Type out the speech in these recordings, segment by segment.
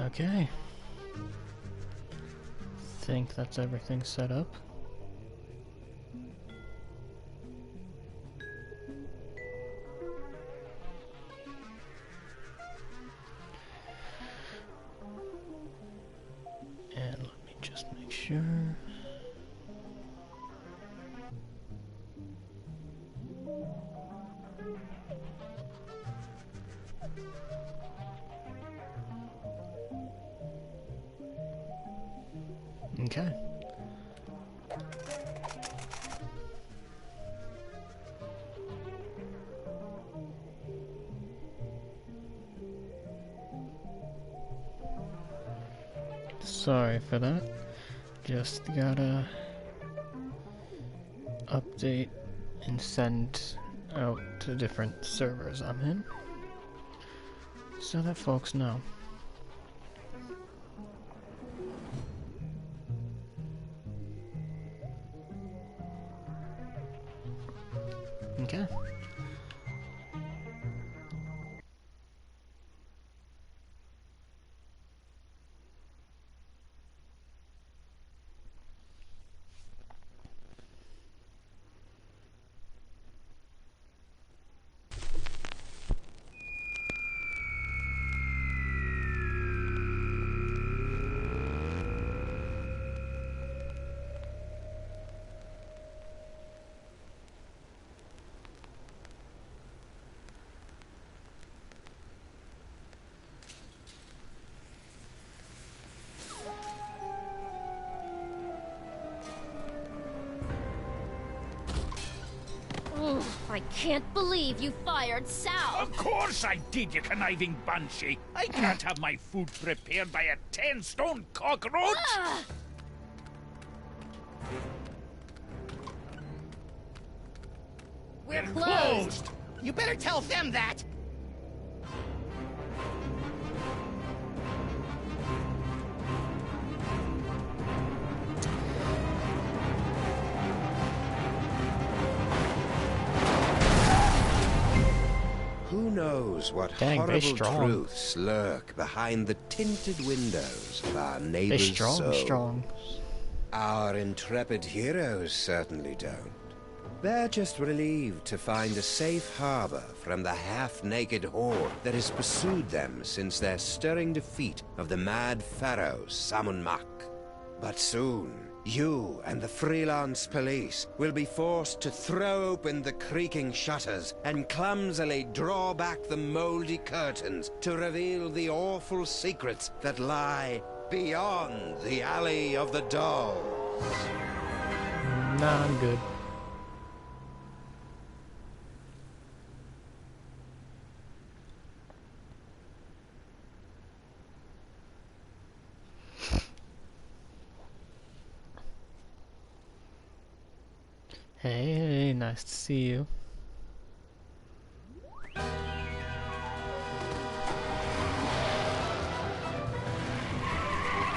Okay. Think that's everything set up. And let me just make sure. Okay. Sorry for that. Just gotta update and send out to different servers I'm in so that folks know. Okay. I can't believe you fired Sal! Of course I did, you conniving banshee! I can't have my food prepared by a 10-stone cockroach! We're closed! You better tell them that! Who knows what Dang, they horrible strong. truths lurk behind the tinted windows of our neighbor's soul? Strong. Our intrepid heroes certainly don't. They're just relieved to find a safe harbor from the half-naked horde that has pursued them since their stirring defeat of the mad pharaoh Samun Mak. But soon, you and the freelance police will be forced to throw open the creaking shutters and clumsily draw back the moldy curtains to reveal the awful secrets that lie beyond the Alley of the Dolls. Nah, I'm good. Hey, nice to see you.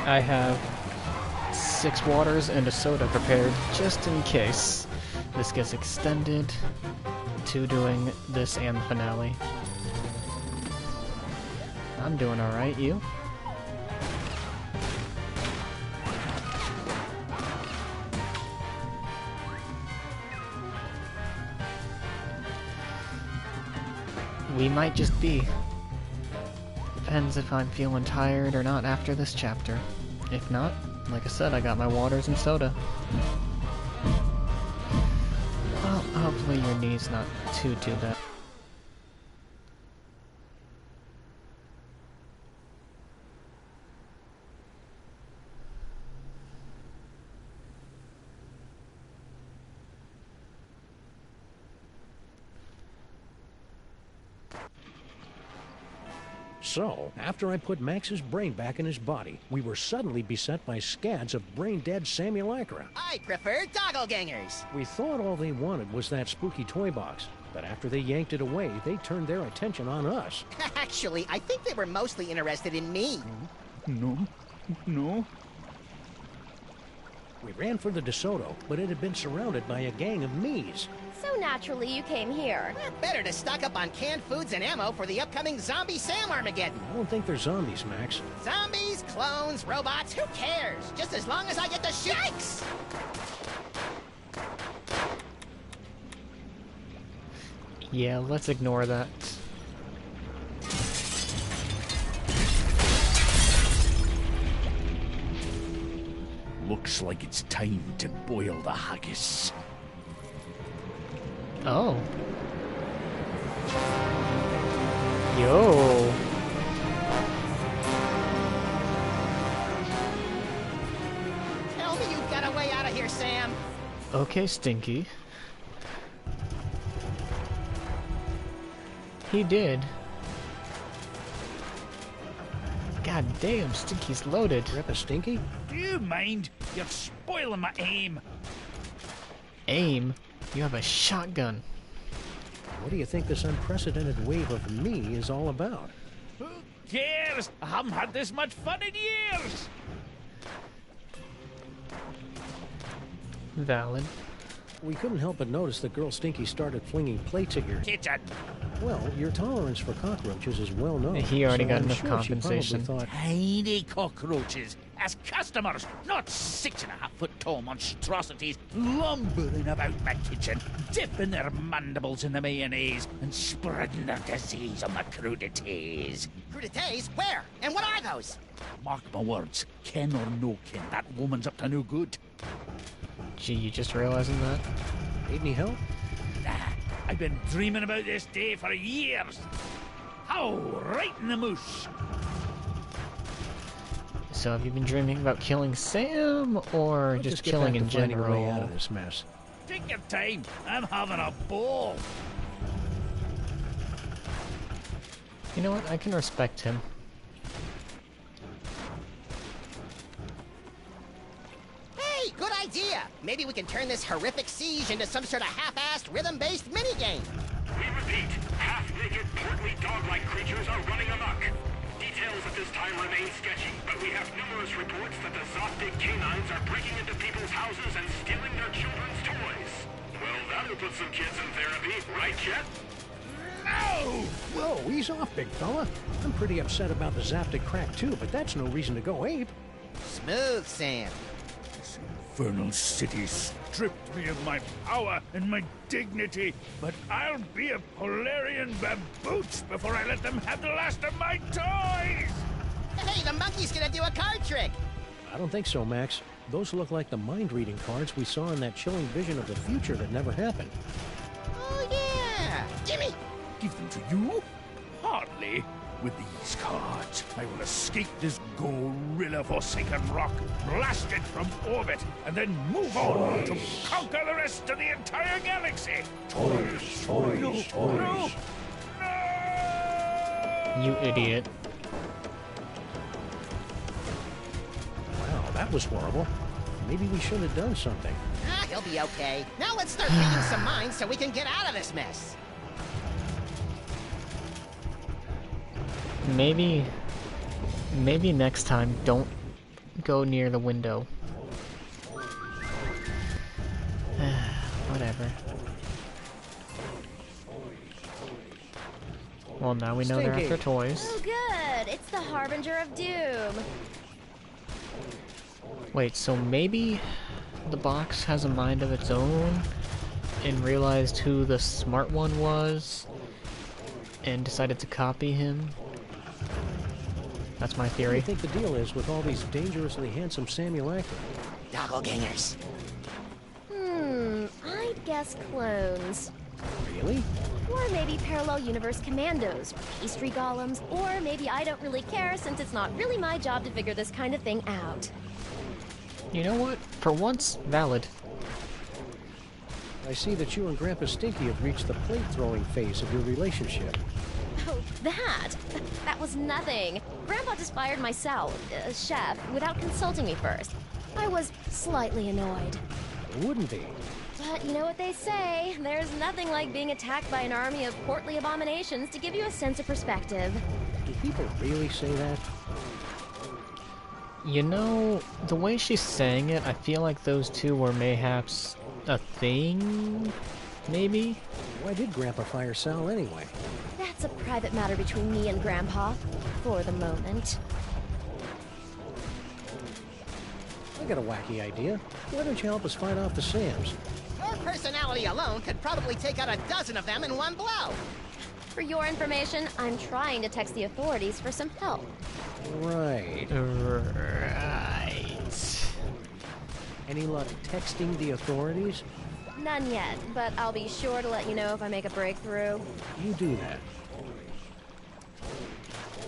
I have 6 waters and a soda prepared just in case this gets extended to doing this and the finale. I'm doing alright, you? We might just be. Depends if I'm feeling tired or not after this chapter. If not, like I said, I got my waters and soda. Well, hopefully your knee's not too bad. So, after I put Max's brain back in his body, we were suddenly beset by scads of brain-dead Simulacra. I prefer doppelgangers. We thought all they wanted was that spooky toy box, but after they yanked it away, they turned their attention on us. Actually, I think they were mostly interested in me. No. We ran for the DeSoto, but it had been surrounded by a gang of Mies. So naturally you came here. Better to stock up on canned foods and ammo for the upcoming Zombie Sam Armageddon. I don't think they're zombies, Max. Zombies, clones, robots, who cares? Just as long as I get the shoot. Yikes! Yeah, let's ignore that. Looks like it's time to boil the haggis. Oh. Yo. Tell me you've got a way out of here, Sam. Okay, Stinky. He did. God damn, Stinky's loaded. Grandpa Stinky? Do you mind? You're spoiling my aim. Aim? You have a shotgun. What do you think this unprecedented wave of me is all about? Who cares? I haven't had this much fun in years. Valid. We couldn't help but notice that girl Stinky started flinging plates at your... Kitchen. Well, your tolerance for cockroaches is well known. He already got I'm enough sure she compensation. probably thought, Tiny cockroaches as customers, not 6.5-foot tall monstrosities lumbering about my kitchen, dipping their mandibles in the mayonnaise and spreading their disease on the crudités. Crudités? Where? And what are those? Mark my words, ken or no ken, that woman's up to no good. Gee, you just realizing that? need any help? Nah, I've been dreaming about this day for years. How right in the moosh. So have you been dreaming about killing Sam, or Let's just get killing back in to finding a way general? out of this mess. Take your time. I'm having a ball. You know what? I can respect him. Hey, good idea! Maybe we can turn this horrific siege into some sort of half-assed, rhythm-based minigame. We repeat, half-naked, portly dog-like creatures are running amok. Details at this time remain sketchy, but we have numerous reports that the Zoptic canines are breaking into people's houses and stealing their children's toys. Well, that'll put some kids in therapy, right, Chet? No! Whoa, ease off, big fella. I'm pretty upset about the Zaptic crack too, but that's no reason to go ape. Smooth, Sam. This infernal city stripped me of my power and my dignity, but I'll be a Polarian babooch before I let them have the last of my toys! Hey, the monkey's gonna do a card trick! I don't think so, Max. Those look like the mind-reading cards we saw in that chilling vision of the future that never happened. Oh, yeah! Gimme! Give them to you? Hardly. With these cards, I will escape this gorilla-forsaken rock, blast it from orbit, and then move on to conquer the rest of the entire galaxy! Toys, toys, No, toys. no, no! You idiot. Wow, that was horrible. Maybe we should have done something. Ah, he'll be okay. Now let's start reading some minds so we can get out of this mess. Maybe next time don't go near the window. Whatever. Well, now we know they're Stinky. after toys. Oh, good. It's the Harbinger of Doom. Wait, so maybe the box has a mind of its own and realized who the smart one was and decided to copy him? That's my What do theory. you think the deal is with all these dangerously handsome simulacra? Doppelgangers. I'd guess clones. Really? Or maybe parallel universe commandos, or pastry golems, or maybe I don't really care since it's not really my job to figure this kind of thing out. You know what? For once, valid. I see that you and Grandpa Stinky have reached the plate-throwing phase of your relationship. Oh, that? That was nothing. Grandpa just fired my chef, without consulting me first. I was slightly annoyed. It wouldn't be. But you know what they say, there's nothing like being attacked by an army of portly abominations to give you a sense of perspective. Do people really say that? You know, the way she's saying it, I feel like those two were mayhaps a thing? maybe? Why did Grandpa fire Sal anyway? That's a private matter between me and Grandpa. For the moment. I got a wacky idea. Why don't you help us fight off the Sams? Your personality alone could probably take out a dozen of them in one blow. For your information, I'm trying to text the authorities for some help. Right. Right. Any luck texting the authorities? None yet, but I'll be sure to let you know if I make a breakthrough. You do that.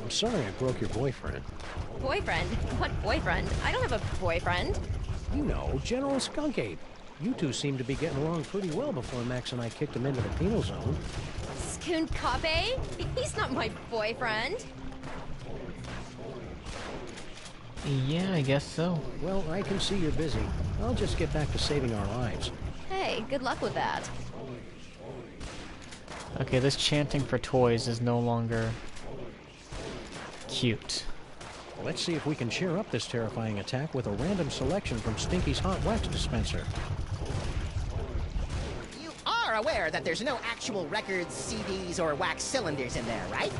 I'm sorry I broke your boyfriend. Boyfriend? What boyfriend? I don't have a boyfriend. You know, General Skunk Ape. You two seemed to be getting along pretty well before Max and I kicked him into the penal zone. Skoonkape? He's not my boyfriend. Yeah, I guess so. Well, I can see you're busy. I'll just get back to saving our lives. Hey, good luck with that. Okay, this chanting for toys is no longer cute. Let's see if we can cheer up this terrifying attack with a random selection from Stinky's hot wax dispenser. You are aware that there's no actual records, CDs, or wax cylinders in there, right?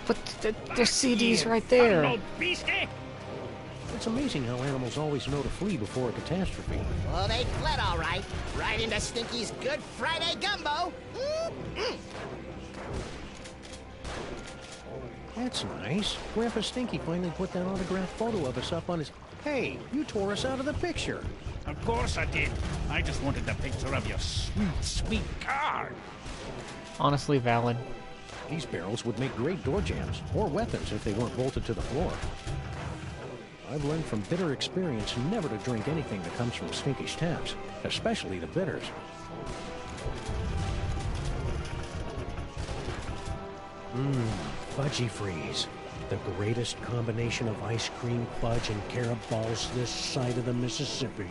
But there's CDs right there. Hello, beastie! It's amazing how animals always know to flee before a catastrophe. Well, they fled all right. Right into Stinky's Good Friday gumbo. That's nice. Grandpa Stinky finally put that autographed photo of us up on his... Hey, you tore us out of the picture. Of course I did. I just wanted a picture of your sweet, sweet car. Honestly valid. These barrels would make great door jams, or weapons if they weren't bolted to the floor. I've learned from bitter experience never to drink anything that comes from Stinky's taps, especially the bitters. Fudgy Freeze. The greatest combination of ice cream, fudge, and carob balls this side of the Mississippi.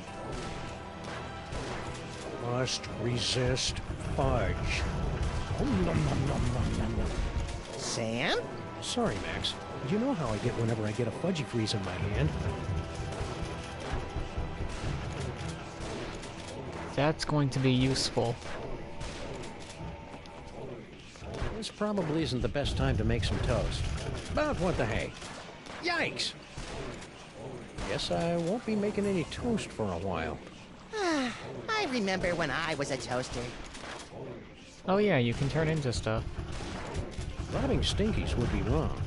Must resist fudge. Sam? Sorry, Max. You know how I get whenever I get a Fudgy Freeze in my hand. That's going to be useful. This probably isn't the best time to make some toast. But what the hey? Yikes! Guess I won't be making any toast for a while. I remember when I was a toaster. Oh yeah, you can turn into stuff. Robbing Stinkies would be wrong.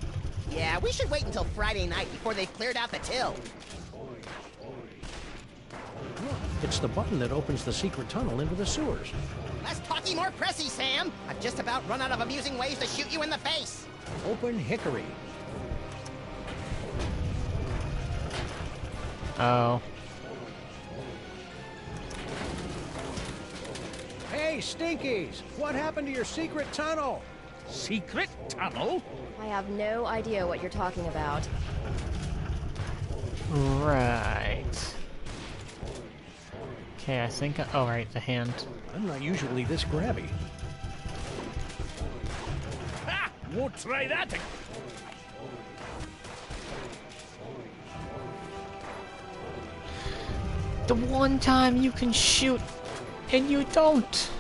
Yeah, we should wait until Friday night before they've cleared out the till. Look, it's the button that opens the secret tunnel into the sewers. Less talky, more pressy, Sam. I've just about run out of amusing ways to shoot you in the face. Open hickory. Oh. Hey, Stinkies! What happened to your secret tunnel? Secret tunnel? I have no idea what you're talking about. Right. Okay, I think... oh, right, the hand. I'm not usually this grabby. Ha! Won't try that. The one time you can shoot, and you don't.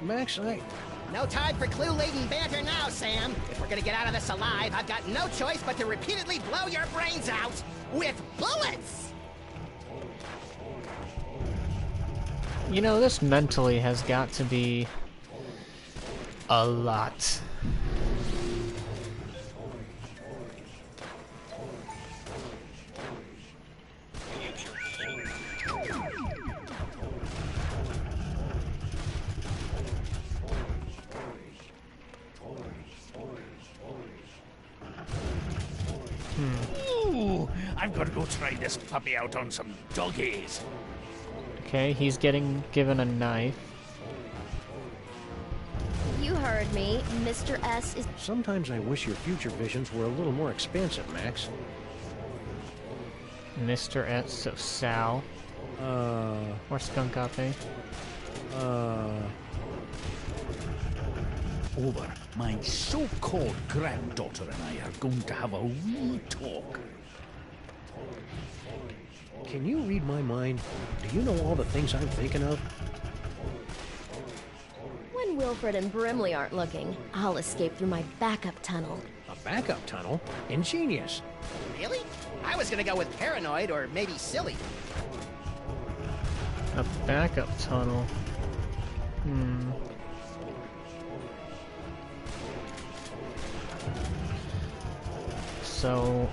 Max, No time for clue-laden banter now, Sam. If we're gonna get out of this alive, I've got no choice but to repeatedly blow your brains out with bullets! You know, this mentally has got to be a lot. Ooh, I've got to go try this puppy out on some doggies. Okay, he's getting given a knife. You heard me. Mr. S is... sometimes I wish your future visions were a little more expansive, Max. Mr. S of Sal. Or Skunk Ape. Over. My so-called granddaughter and I are going to have a wee talk. Can you read my mind? Do you know all the things I'm thinking of? When Wilfred and Brimley aren't looking, I'll escape through my backup tunnel. A backup tunnel? Ingenious. Really? I was gonna go with paranoid or maybe silly. A backup tunnel. So,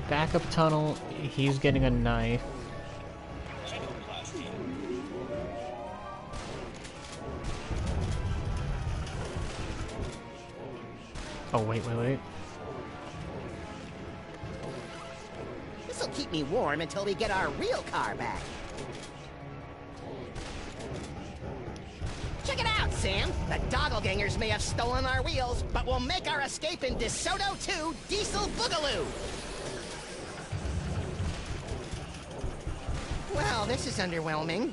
backup tunnel, he's getting a knife. Oh, wait. This'll keep me warm until we get our real car back. Check it out, Sam! The Doppelgangers may have stolen our wheels, but we'll make our escape in DeSoto 2 Diesel Boogaloo! Well, this is underwhelming.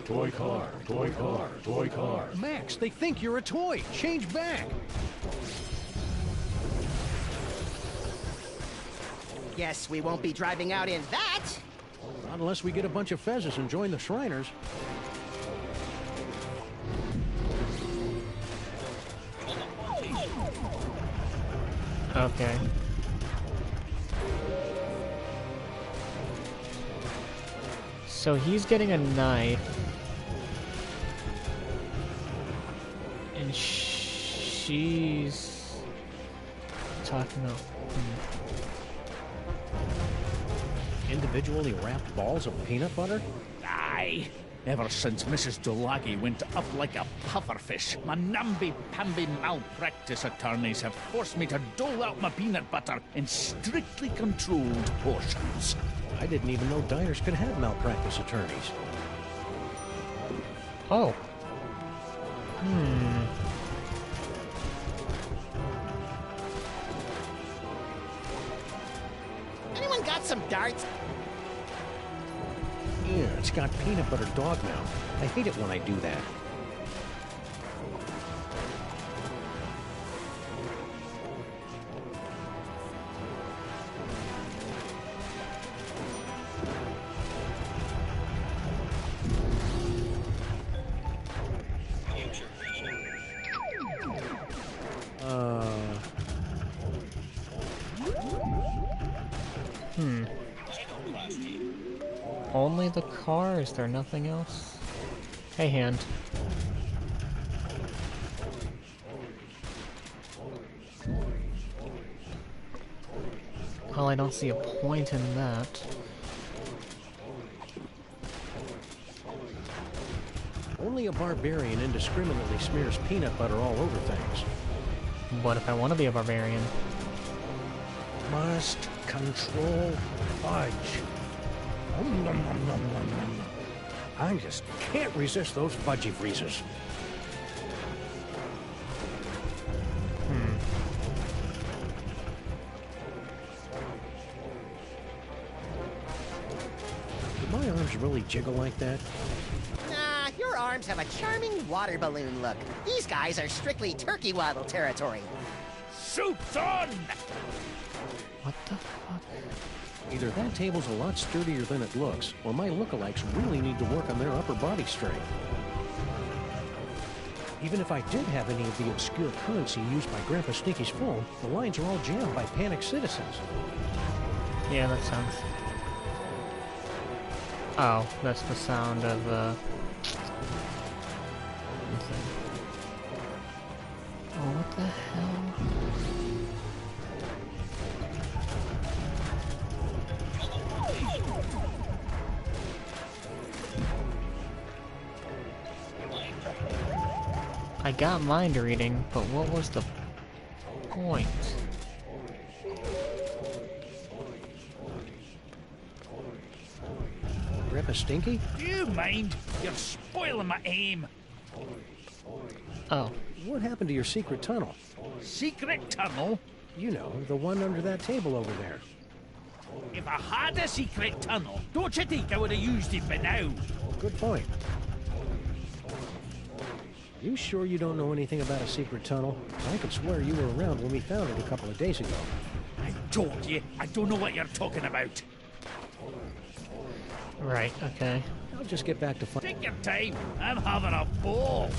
Toy car, toy car, toy car. Max, they think you're a toy. Change back. Guess we won't be driving out in that! Not unless we get a bunch of fezzes and join the Shriners. Okay. So he's getting a knife. And she's talking about... Individually wrapped balls of peanut butter? Aye. Ever since Mrs. Dolagi went up like a pufferfish, my namby-pamby malpractice attorneys have forced me to dole out my peanut butter in strictly controlled portions. I didn't even know diners could have malpractice attorneys. Oh. Anyone got some darts? Yeah, it's got peanut butter dog now. I hate it when I do that. Only the car? Is there nothing else? Hey, hand. Well, I don't see a point in that. Only a barbarian indiscriminately smears peanut butter all over things. What if I want to be a barbarian? Must control fudge. Nom, nom, nom, nom, nom, nom. I just can't resist those fudgy freezes. Do my arms really jiggle like that? Nah, your arms have a charming water balloon look. These guys are strictly turkey waddle territory. Suits on! What the fuck? Either that table's a lot sturdier than it looks, or my lookalikes really need to work on their upper body strength. Even if I did have any of the obscure currency used by Grandpa Stinky's phone, the lines are all jammed by panicked citizens. Yeah, that sounds... Oh, that's the sound of, Oh, what the hell? I got mind reading, but what was the point? Grandpa Stinky? Do you mind? You're spoiling my aim. Oh. What happened to your secret tunnel? Secret tunnel? You know, the one under that table over there. If I had a secret tunnel, don't you think I would have used it by now? Good point. You sure you don't know anything about a secret tunnel? I could swear you were around when we found it a couple of days ago. I told you, I don't know what you're talking about. Right, okay. I'll just get back to fun. Take your time, I'm having a ball.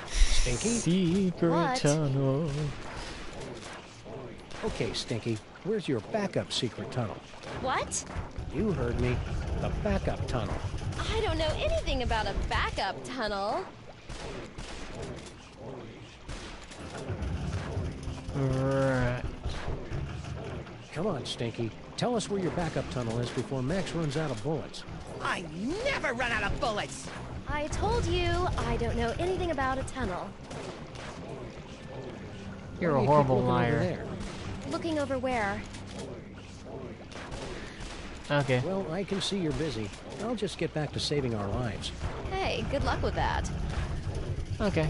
Stinky? Secret What? tunnel. Okay, Stinky. Where's your backup secret tunnel? What? You heard me. The backup tunnel. I don't know anything about a backup tunnel. Right. Come on, Stinky. Tell us where your backup tunnel is before Max runs out of bullets. I never run out of bullets. I told you I don't know anything about a tunnel. You're Why a do you keep horrible looking over liar. there? Looking over where? Okay. Well, I can see you're busy. I'll just get back to saving our lives. Hey, good luck with that. Okay.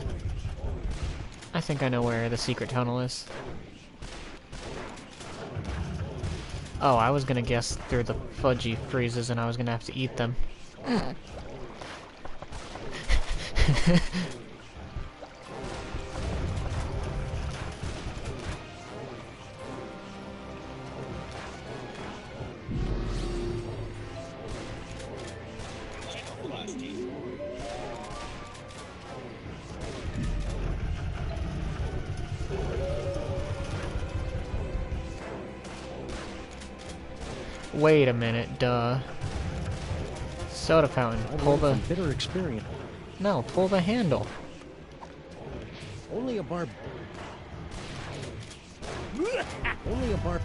I think I know where the secret tunnel is. Oh, I was gonna guess through the fudgy freezes and I was gonna have to eat them. Wait a minute, duh. Soda fountain. I've Pull learned the... from bitter experience. No, pull the handle. Only a bar... Only a bar...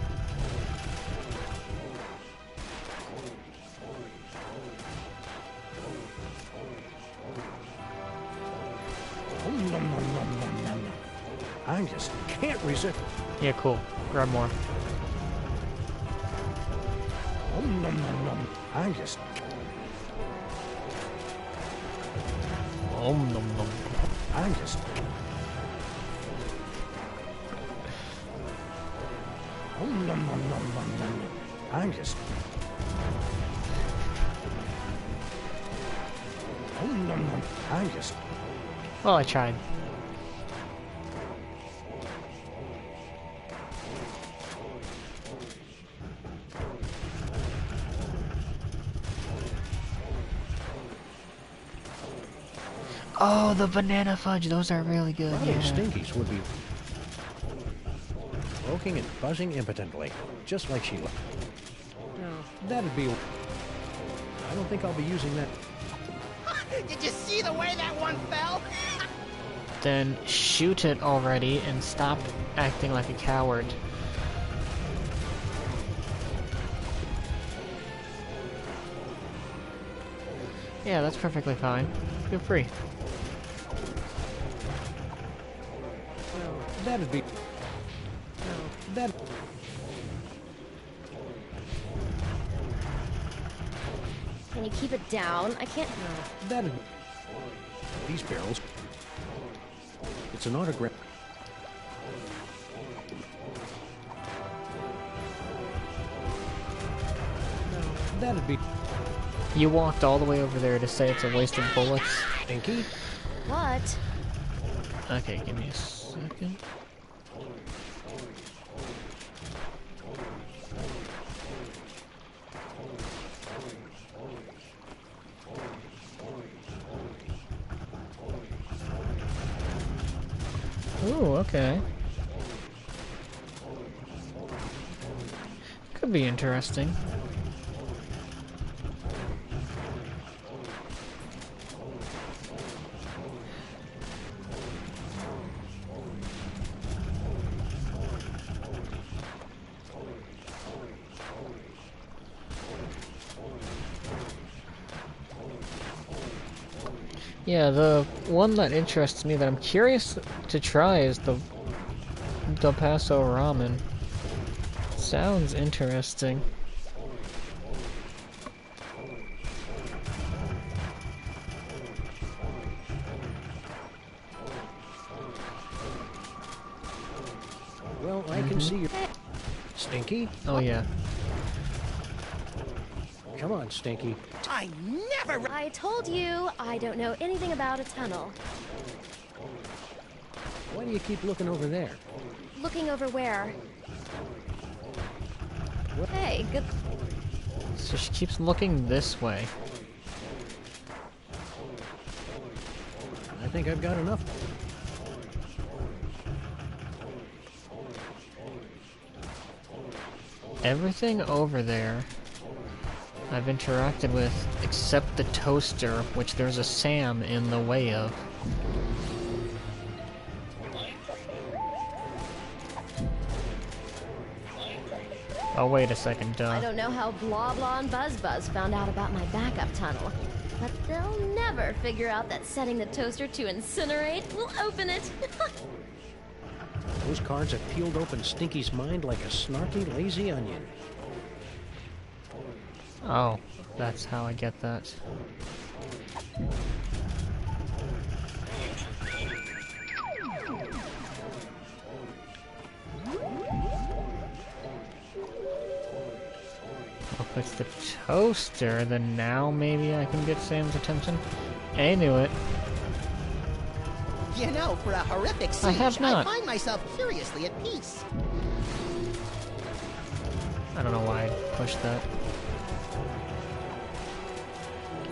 I just can't resist. Yeah, cool. Grab more. I just... Nom nom nom. I just... I just... I just... Well, I tried. Oh, the banana fudge, those are really good, Lot yeah. of Stinkies would be croaking and buzzing impotently, just like Sheila. No, that'd be... I don't think I'll be using that. Did you see the way that one fell? Then shoot it already and stop acting like a coward. Yeah, that's perfectly fine. Feel free. That'd be... That... Can you keep it down? I can't... That'd... These barrels... It's an autograph... That'd be... You walked all the way over there to say it's a waste of bullets? Stinky? What? Okay, give me a second. Ooh, okay. Could be interesting. Yeah, the one that interests me that I'm curious to try is the Del Paso ramen. Sounds interesting. Well, I can see you. Stinky? Oh yeah. Come on, Stinky. I never... I told you I don't know anything about a tunnel. Why do you keep looking over there? Looking over where? Hey, good. So she keeps looking this way. I think I've got enough. Everything over there I've interacted with except the toaster, which there's a Sam in the way of. Oh, wait a second, I don't know how Blah Blah and Buzz Buzz found out about my backup tunnel, but they'll never figure out that setting the toaster to incinerate will open it. Those cards have peeled open Stinky's mind like a snarky, lazy onion. Oh, that's how I get that. If it's the toaster, then now maybe I can get Sam's attention. I knew it. You know, for a horrific siege, I have not. I find myself curiously at peace. I don't know why I pushed that.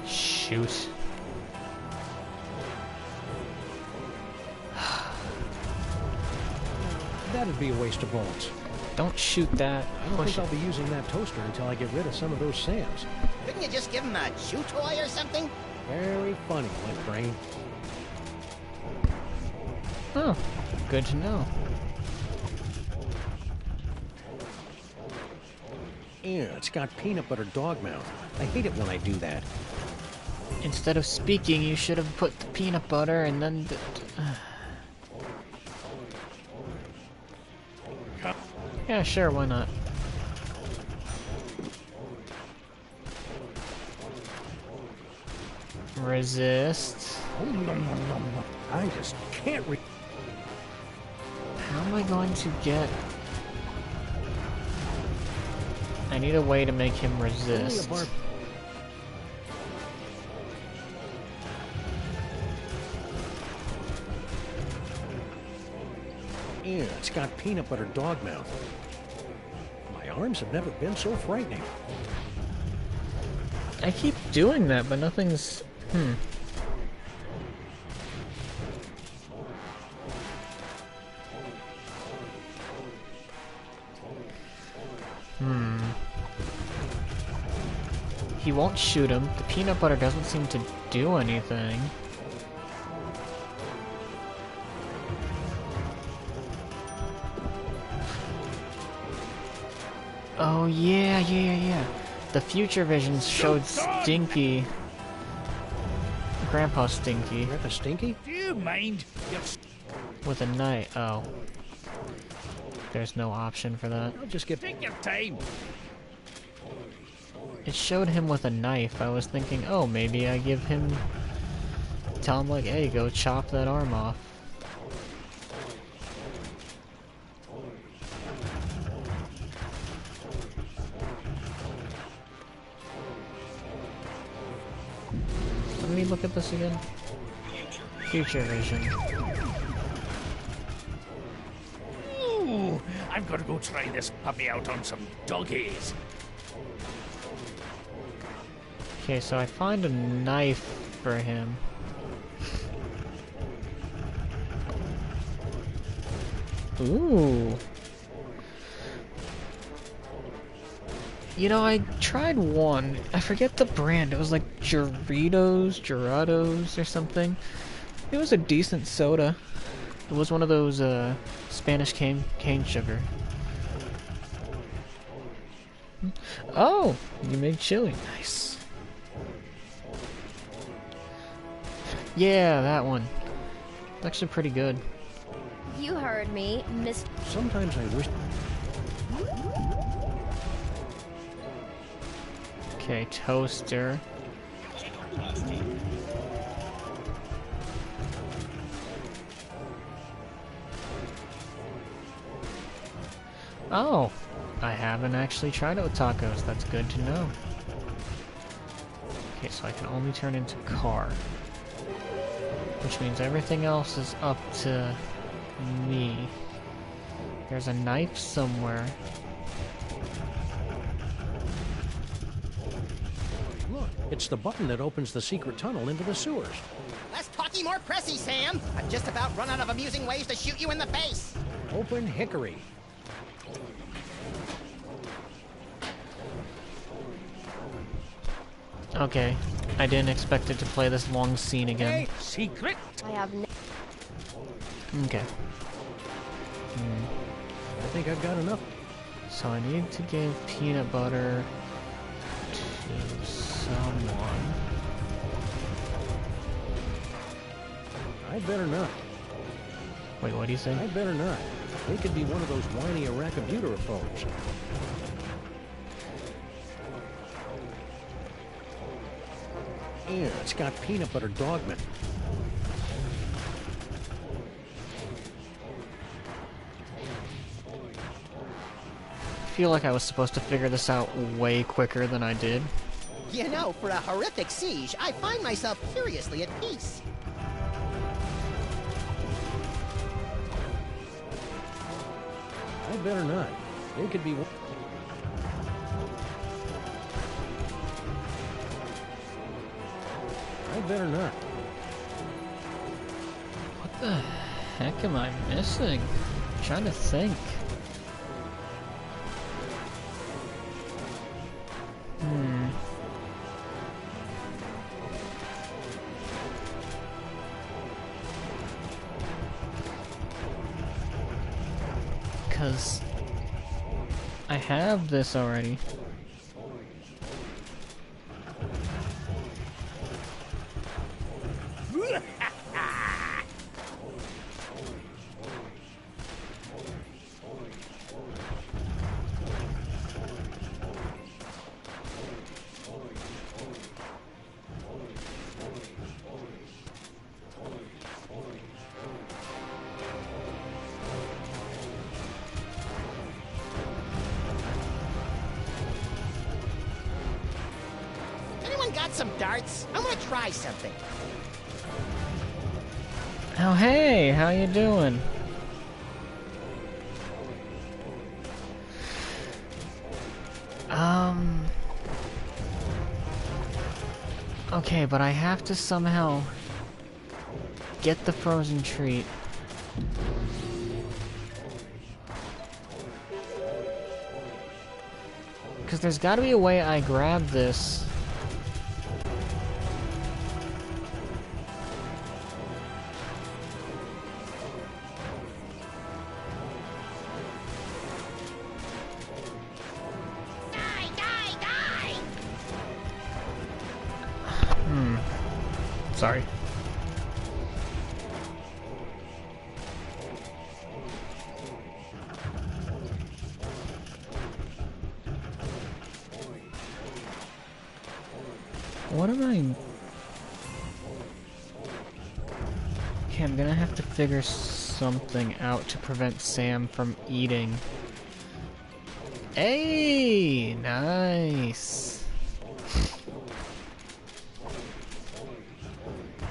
Shoot. That'd be a waste of bullets. Don't shoot that. I don't Push think I'll be using that toaster until I get rid of some of those Sams. Couldn't you just give him a chew toy or something? Very funny, Left Brain. Oh, good to know. Ew, it's got peanut butter dog mouth. I hate it when I do that. Instead of speaking, you should have put the peanut butter and then yeah, sure, why not? Resist. I just can't How am I going to get... I need a way to make him resist. Ew, it's got peanut butter dog mouth. My arms have never been so frightening. I keep doing that, but nothing's... He won't shoot him. The peanut butter doesn't seem to do anything. Oh, yeah. The future visions showed Stinky. Grandpa Stinky. Grandpa Stinky? Do you mind? With a knife. Oh. There's no option for that. I'll just get... Take your time. It showed him with a knife. I was thinking, oh, maybe I give him... Tell him, like, hey, go chop that arm off. Let me look at this again. Future vision. Ooh, I've got to go try this puppy out on some doggies. Okay, so I find a knife for him. Ooh. You know, I tried one. I forget the brand. It was like Gerados or something. It was a decent soda. It was one of those Spanish cane sugar. Oh, you made chili. Nice. Yeah, that one. It's actually pretty good. You heard me, Miss. Sometimes I wish... Okay, toaster. Oh, I haven't actually tried it with tacos. That's good to know. Okay, so I can only turn into car. Which means everything else is up to me. There's a knife somewhere. Look, it's the button that opens the secret tunnel into the sewers. Less talky, more pressy, Sam. I've just about run out of amusing ways to shoot you in the face. Open hickory. Okay, I didn't expect it to play this long scene again. Hey, secret! I have no... Okay. I think I've got enough. So I need to give peanut butter to someone. I better not. Wait, what do you say? I better not. They could be one of those whiny arachibutyrophobes. Yeah, it's got peanut butter dogman. I feel like I was supposed to figure this out way quicker than I did. You know, for a horrific siege, I find myself curiously at peace. I better not. They could be... I better not. What the heck am I missing? I'm trying to think. Because I have this already. Anyone got some darts? I want to try something. Oh hey, how you doing? Okay, but I have to somehow get the frozen treat. Because there's got to be a way I grab this. Die, die, die! Sorry. What am I... Okay, I'm gonna have to figure something out to prevent Sam from eating. Hey, nice.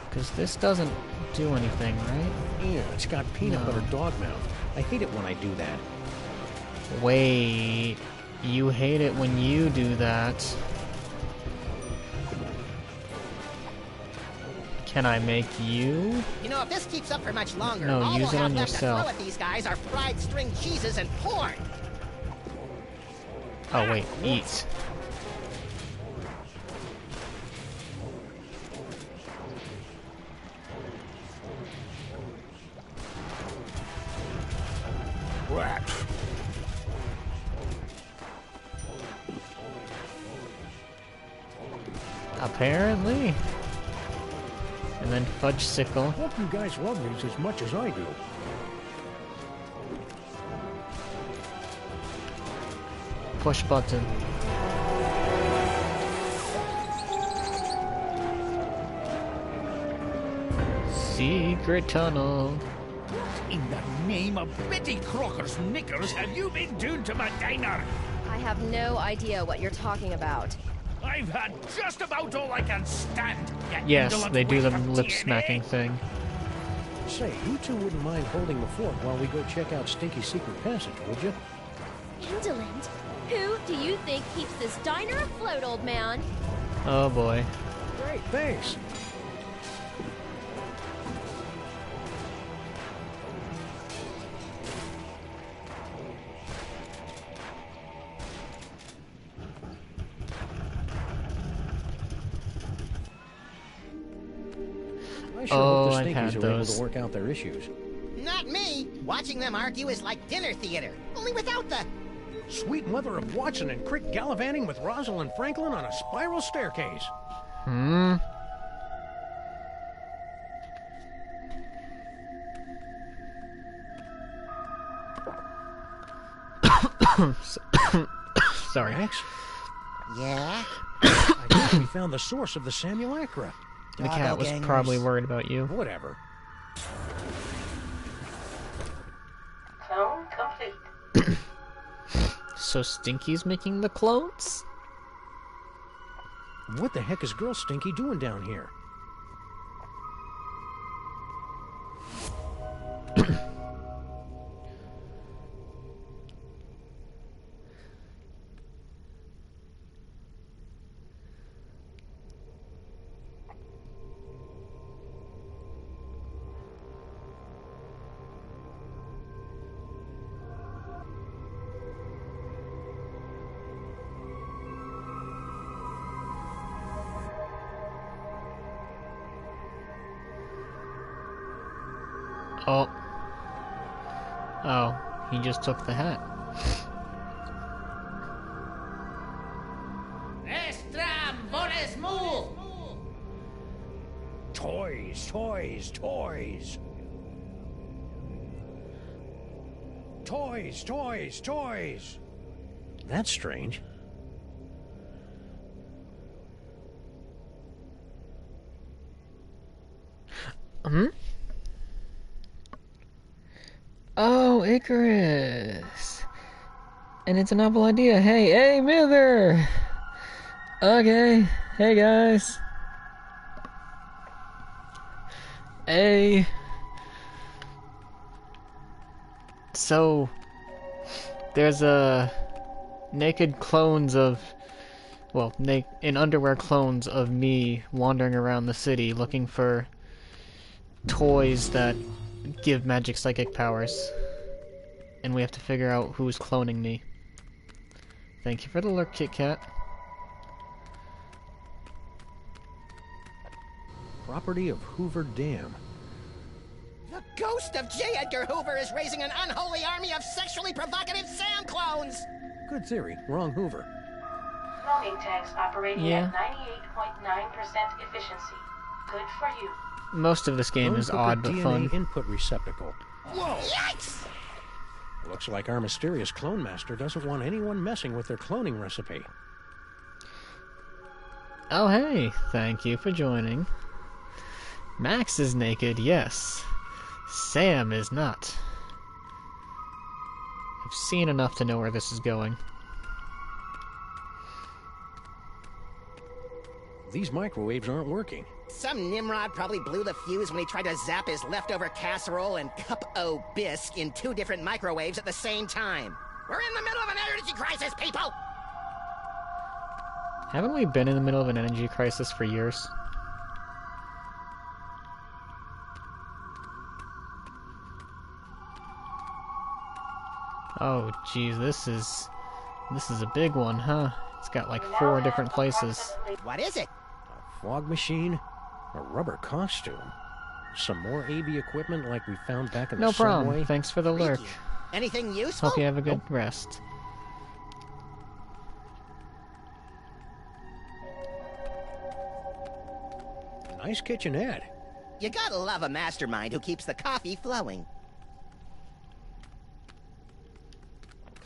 Because this doesn't do anything, right? Yeah, it's got peanut No. butter dog mouth. I hate it when I do that. Wait, you hate it when you do that. Can I make you? You know, if this keeps up for much longer, No, all use we'll it have on left yourself. to throw at these guys are fried string cheeses and porn. Oh wait, eat. Rat. Apparently. And then fudge sickle. Hope you guys love these as much as I do. Push button. Secret tunnel. in the name of Betty Crocker's knickers have you been doing to my diner? I have no idea what you're talking about. I've had just about all I can stand. You Yes, indolent they do the waste of lip DNA. smacking thing. Say, you two wouldn't mind holding the fort while we go check out Stinky's secret passage, would you? Indolent? Who do you think keeps this diner afloat, old man? Oh boy. Great, thanks. I sure hope the I've Stinkies had are able those. to work out their issues. Not me. Watching them argue is like dinner theater, only without the... Sweet mother of Watson and Crick gallivanting with Rosalind Franklin on a spiral staircase. Hmm. Sorry. Max, Yeah? I think we found the source of the Simulacra. The cat was probably worried about you. Whatever. Clone complete. So Stinky's making the clones? What the heck is Girl Stinky doing down here? Oh. Oh, he just took the hat. Estram, Boris, move! Toys, toys, toys. Toys, toys, toys. That's strange. Hmm? Oh, Icarus! And it's a novel idea. Hey, Mither! Okay, hey guys. Hey. So, there's naked clones of, well, in underwear clones of me wandering around the city looking for toys that give magic psychic powers. And we have to figure out who's cloning me. Thank you for the lurk, Kit Kat. Property of Hoover Dam. The ghost of J. Edgar Hoover is raising an unholy army of sexually provocative Sam clones! Good theory. Wrong Hoover. Cloning tanks operating Yeah. at 98.9% efficiency. Good for you. Most of this game is Lone odd Cooker but DNA fun. input receptacle. Yikes! Looks like our mysterious clone master doesn't want anyone messing with their cloning recipe. Oh hey, thank you for joining. Max is naked, yes. Sam is not. I've seen enough to know where this is going. These microwaves aren't working. Some Nimrod probably blew the fuse when he tried to zap his leftover casserole and cup o' bisque in 2 different microwaves at the same time. We're in the middle of an energy crisis, people! Haven't we been in the middle of an energy crisis for years? Oh geez, this is a big one, huh? It's got like 4 different places. What is it? A fog machine, a rubber costume, some more AV equipment like we found back in No the problem. subway. Thanks for the lurk. Freaky. Anything useful? Hope you have a good rest. Nice kitchenette. You gotta love a mastermind who keeps the coffee flowing.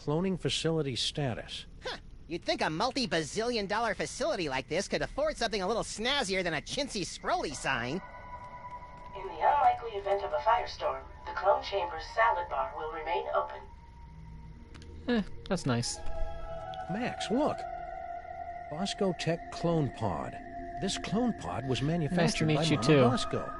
Cloning facility status. Huh. You'd think a multi-bazillion-dollar facility like this could afford something a little snazzier than a chintzy scrolly sign. In the unlikely event of a firestorm, The clone chamber's salad bar will remain open. That's nice. Max, look. Bosco Tech Clone Pod. This clone pod was manufactured meet by you Mama too. Bosco.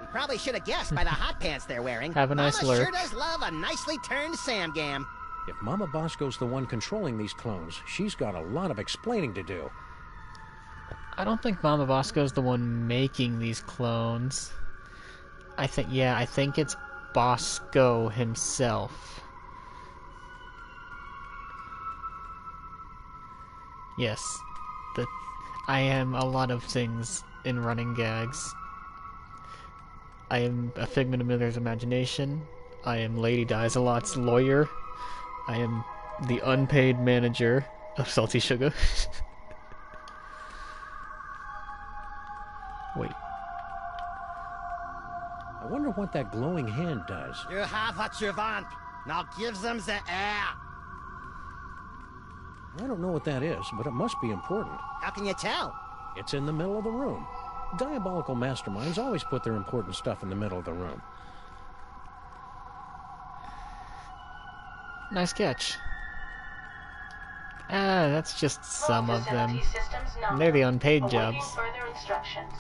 You probably should have guessed by the hot pants they're wearing. Have a nice Mama lurk. sure does love a nicely turned Sam Gam. If Mama Bosco's the one controlling these clones, she's got a lot of explaining to do. I don't think Mama Bosco's the one making these clones. I think it's Bosco himself. Yes. I am a lot of things in running gags. I am a figment of Miller's imagination. I am Lady Dies-A-Lot's lawyer. I am the unpaid manager of Salty Sugar. Wait. I wonder what that glowing hand does. You have what you want. Now give them the air. I don't know what that is, but it must be important. How can you tell? It's in the middle of the room. Diabolical masterminds always put their important stuff in the middle of the room. Nice catch. That's just some of them. They're the unpaid jobs. Further instructions.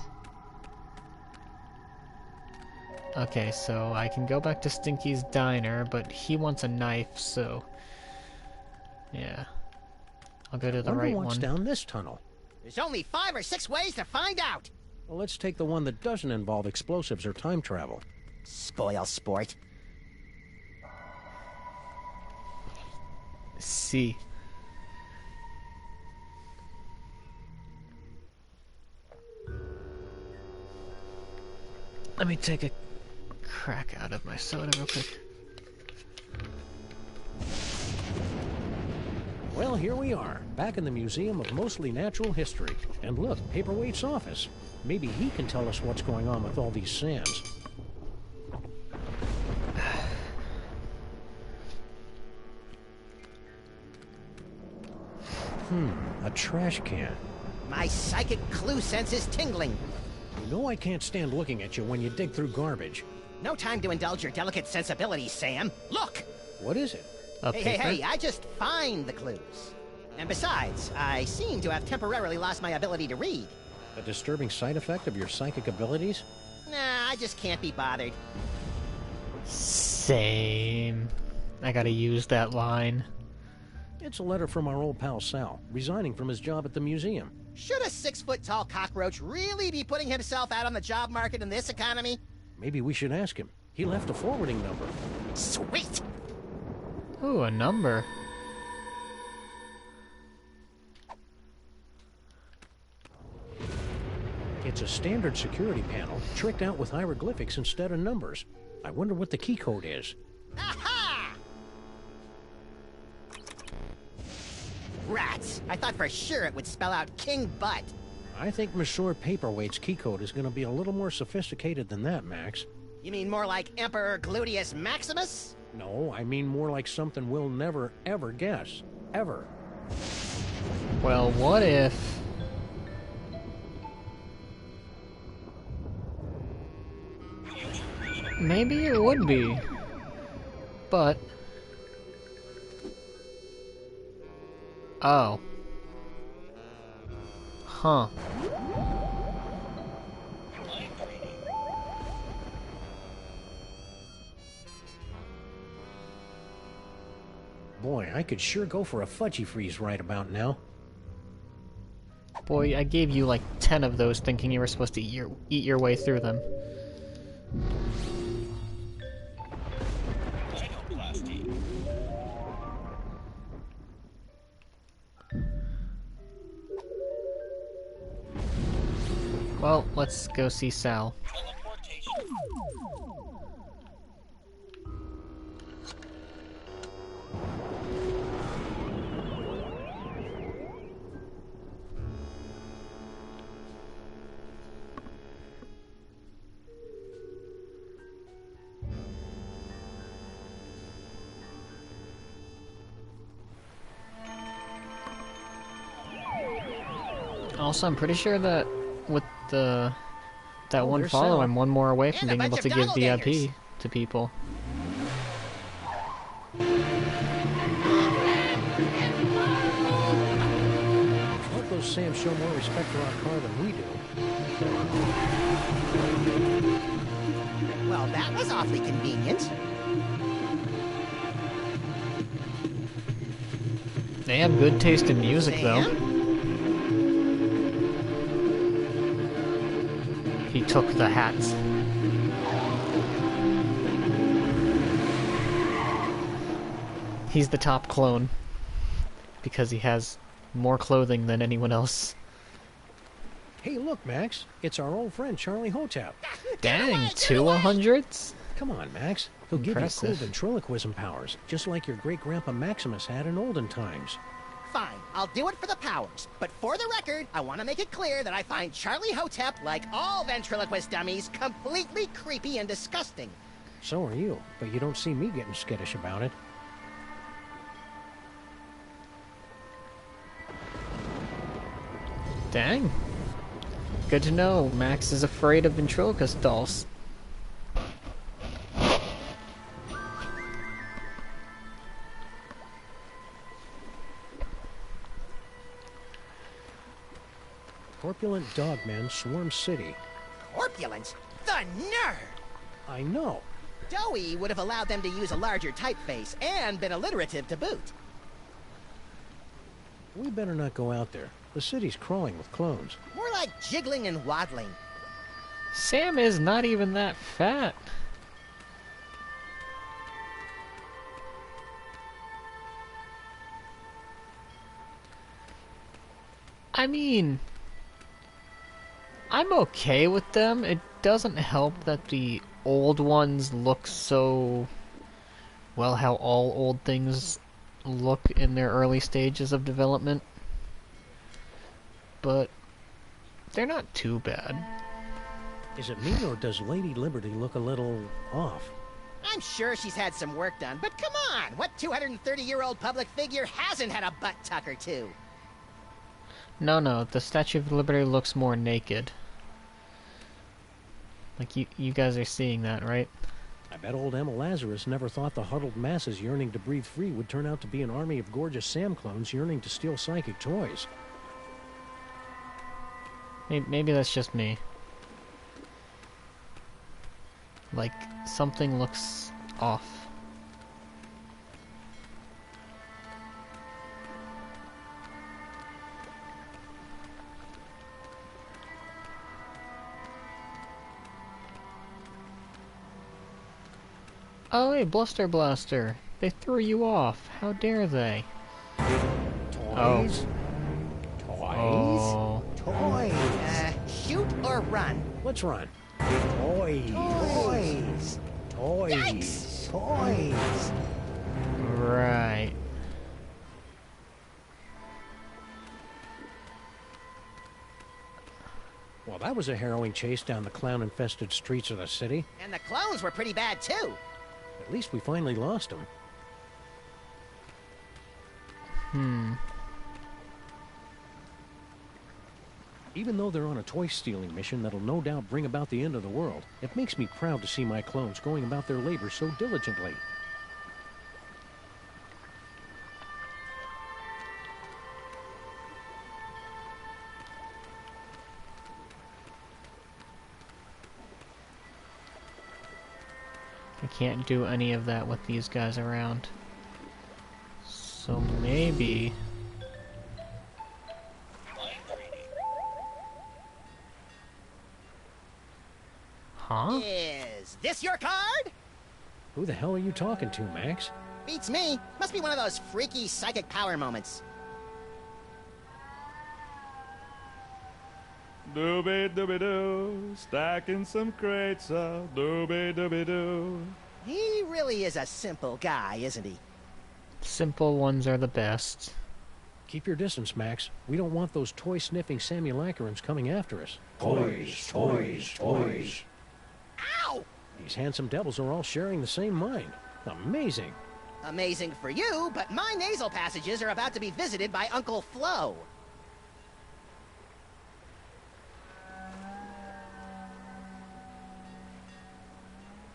Okay, so I can go back to Stinky's diner, but he wants a knife, so... yeah. I'll go to the right what's one. down this tunnel. There's only 5 or 6 ways to find out. Well, let's take the one that doesn't involve explosives or time travel. Spoil sport. C. Let me take a crack out of my soda real quick. Well, here we are, back in the Museum of Mostly Natural History. And look, Paperweight's office. Maybe he can tell us what's going on with all these sands. A trash can. My psychic clue sense is tingling. You know I can't stand looking at you when you dig through garbage. No time to indulge your delicate sensibilities, Sam. Look! What is it? A paper? Hey, I just find the clues. And besides, I seem to have temporarily lost my ability to read. A disturbing side effect of your psychic abilities? Nah, I just can't be bothered. Same. I gotta use that line. It's a letter from our old pal Sal, resigning from his job at the museum. Should a 6-foot-tall cockroach really be putting himself out on the job market in this economy? Maybe we should ask him. He left a forwarding number. Sweet! Ooh, a number. It's a standard security panel, tricked out with hieroglyphics instead of numbers. I wonder what the key code is. Aha! Rats! I thought for sure it would spell out King Butt. I think Monsieur Paperweight's key code is going to be a little more sophisticated than that, Max. You mean more like Emperor Gluteus Maximus? No, I mean more like something we'll never, ever guess. Ever. Well, what if... maybe it would be. But... oh. Huh. Boy, I could sure go for a fudgy freeze right about now. Boy, I gave you like 10 of those thinking you were supposed to eat your way through them. Well, let's go see Sal. Also, I'm pretty sure that with that one there's follow, Sal. I'm one more away from And a being able bunch to of give doppelgangers. VIP to people. Sam show more respect for our car than we do. Well, that was awfully convenient. They have good taste in music, though. He took the hats. He's the top clone. Because he has more clothing than anyone else. Hey, look, Max. It's our old friend Charlie Hotep. Dang, 2 100s? Come on, Max. He'll give you cool Impressive. ventriloquism powers, just like your great-grandpa Maximus had in olden times. Fine, I'll do it for the powers. But for the record, I want to make it clear that I find Charlie Hotep, like all ventriloquist dummies, completely creepy and disgusting. So are you, but you don't see me getting skittish about it. Dang. Good to know. Max is afraid of ventriloquist dolls. Corpulent dogmen swarm city. Corpulence? The nerve! I know. Doughy would have allowed them to use a larger typeface and been alliterative to boot. We better not go out there. The city's crawling with clones. More like jiggling and waddling. Sam is not even that fat. I mean, I'm okay with them. It doesn't help that the old ones look so... well, how all old things look in their early stages of development. But they're not too bad. Is it me, or does Lady Liberty look a little off? I'm sure she's had some work done, but come on! What 230-year-old public figure hasn't had a butt tuck or two? No, the Statue of Liberty looks more naked. Like, you guys are seeing that, right? I bet old Emma Lazarus never thought the huddled masses yearning to breathe free would turn out to be an army of gorgeous Sam clones yearning to steal psychic toys. Maybe that's just me. Like, something looks off. Oh, hey, Bluster Blaster. They threw you off. How dare they? Toys? Oh. Toys? Toys! Shoot or run? Let's run. Toys! Toys! Toys! Yikes! Toys! Right. Well, that was a harrowing chase down the clown-infested streets of the city. And the clones were pretty bad, too. At least we finally lost them. Even though they're on a toy-stealing mission that'll no doubt bring about the end of the world, it makes me proud to see my clones going about their labor so diligently. I can't do any of that with these guys around. So maybe... Huh? Is this your card? Who the hell are you talking to, Max? Beats me. Must be one of those freaky psychic power moments. Dooby-dooby-doo, stacking some crates up, dooby-dooby-doo. He really is a simple guy, isn't he? Simple ones are the best. Keep your distance, Max. We don't want those toy-sniffing Samulakarans coming after us. Toys, toys, toys. Ow! These handsome devils are all sharing the same mind. Amazing. Amazing for you, but my nasal passages are about to be visited by Uncle Flo.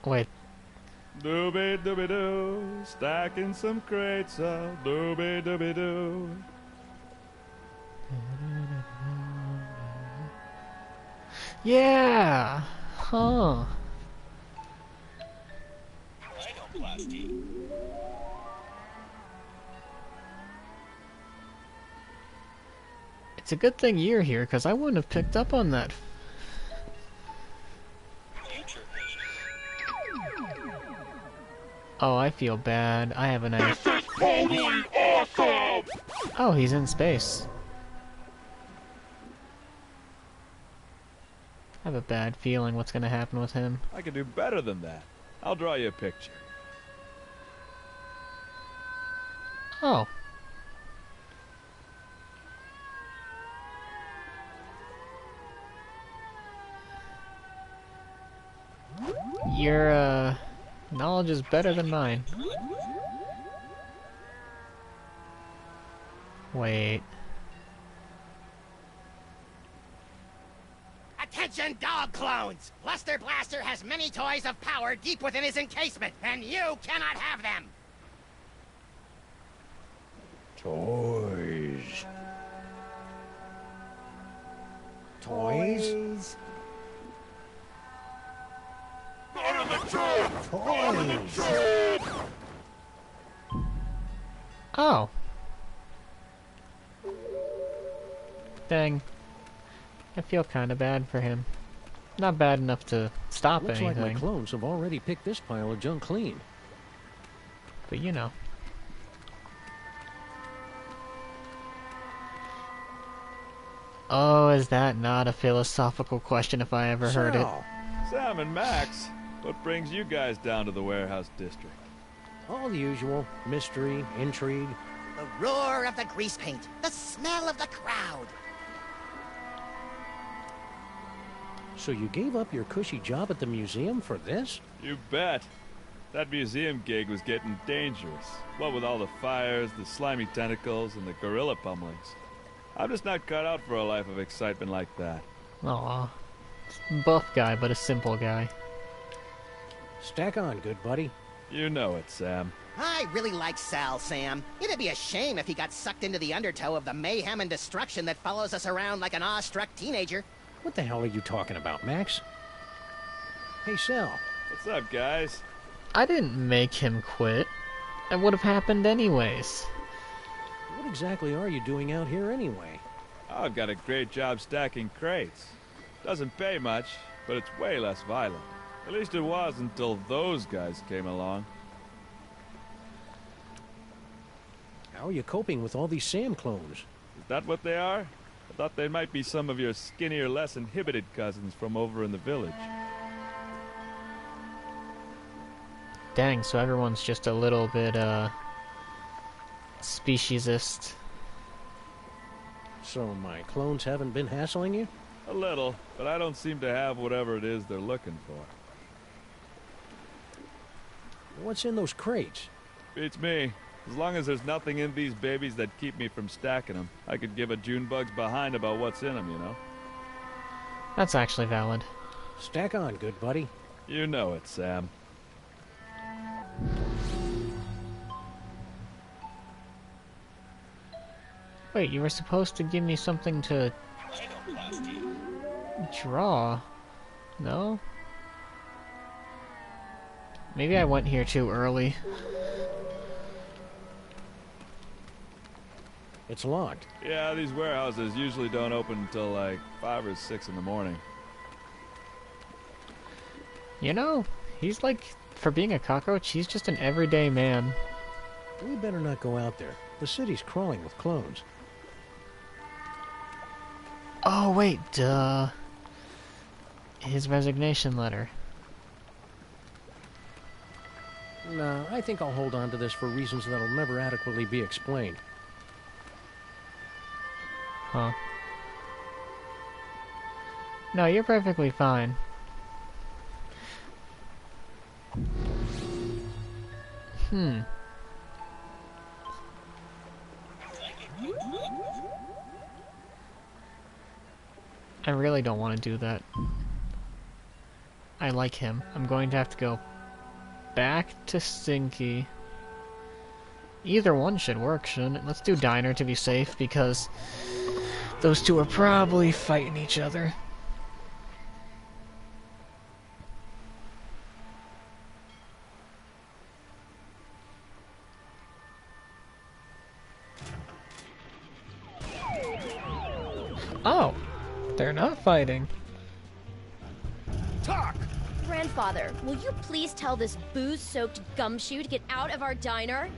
Wait, Dooby-dooby-doo, stacking some crates up, dooby-dooby-doo. Yeah! Huh. It's a good thing you're here, because I wouldn't have picked up on that. Oh, I feel bad. I have a knife. Oh, he's in space. I have a bad feeling what's gonna happen with him. I can do better than that. I'll draw you a picture. Oh. Your, knowledge is better than mine. Wait. Attention, dog clones! Luster Blaster has many toys of power deep within his encasement, and you cannot have them! Toys. Toys? Toys! Oh. Dang. I feel kinda bad for him. Not bad enough to stop Looks anything. like my clones have already picked this pile of junk clean. But you know. Oh, is that not a philosophical question if I ever heard it? Sam and Max, what brings you guys down to the warehouse district? All the usual. Mystery, intrigue. The roar of the grease paint, the smell of the crowd. So you gave up your cushy job at the museum for this? You bet. That museum gig was getting dangerous. What with all the fires, the slimy tentacles, and the gorilla pummelings. I'm just not cut out for a life of excitement like that. Aw. Buff guy, but a simple guy. Stack on, good buddy. You know it, Sam. I really like Sal, Sam. It'd be a shame if he got sucked into the undertow of the mayhem and destruction that follows us around like an awestruck teenager. What the hell are you talking about, Max? Hey, Sal. What's up, guys? I didn't make him quit. It would have happened anyways. What exactly are you doing out here anyway? I've got a great job stacking crates. Doesn't pay much, but it's way less violent. At least it was until those guys came along. How are you coping with all these Sam clones? Is that what they are? I thought they might be some of your skinnier, less inhibited cousins from over in the village. Dang, so everyone's just a little bit, speciesist. So my clones haven't been hassling you? A little, but I don't seem to have whatever it is they're looking for. What's in those crates? Beats me. As long as there's nothing in these babies that keep me from stacking them, I could give a Junebug's behind about what's in them, you know? That's actually valid. Stack on, good buddy. You know it, Sam. Wait, you were supposed to give me something to draw? No? Maybe I went here too early. It's locked. Yeah, these warehouses usually don't open until like 5 or 6 in the morning. You know, he's like, for being a cockroach, he's just an everyday man. We better not go out there. The city's crawling with clones. Oh, wait, duh. His resignation letter. Nah, I think I'll hold on to this for reasons that'll never adequately be explained. Huh. No, you're perfectly fine. I really don't want to do that. I like him. I'm going to have to go back to Stinky. Either one should work, shouldn't it? Let's do Diner to be safe, because those two are probably fighting each other. Oh, they're not fighting. Talk! Grandfather, will you please tell this booze-soaked gumshoe to get out of our diner?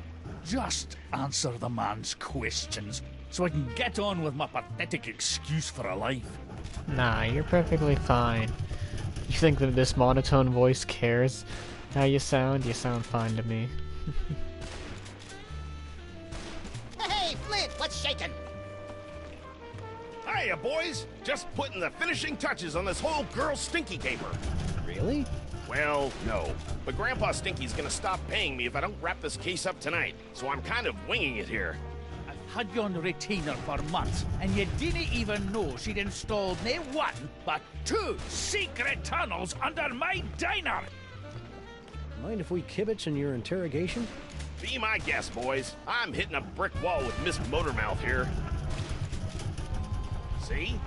Just answer the man's questions so I can get on with my pathetic excuse for a life. Nah, you're perfectly fine. You think that this monotone voice cares how you sound? You sound fine to me. Hey, Flint, what's shaking? Hiya, boys! Just putting the finishing touches on this whole girl Stinky caper. Really? Well, no. But Grandpa Stinky's gonna stop paying me if I don't wrap this case up tonight, so I'm kind of winging it here. I've had you on retainer for months, and you didn't even know she'd installed not one, but 2 secret tunnels under my diner! Mind if we kibitz in your interrogation? Be my guest, boys. I'm hitting a brick wall with Miss Motormouth here. See?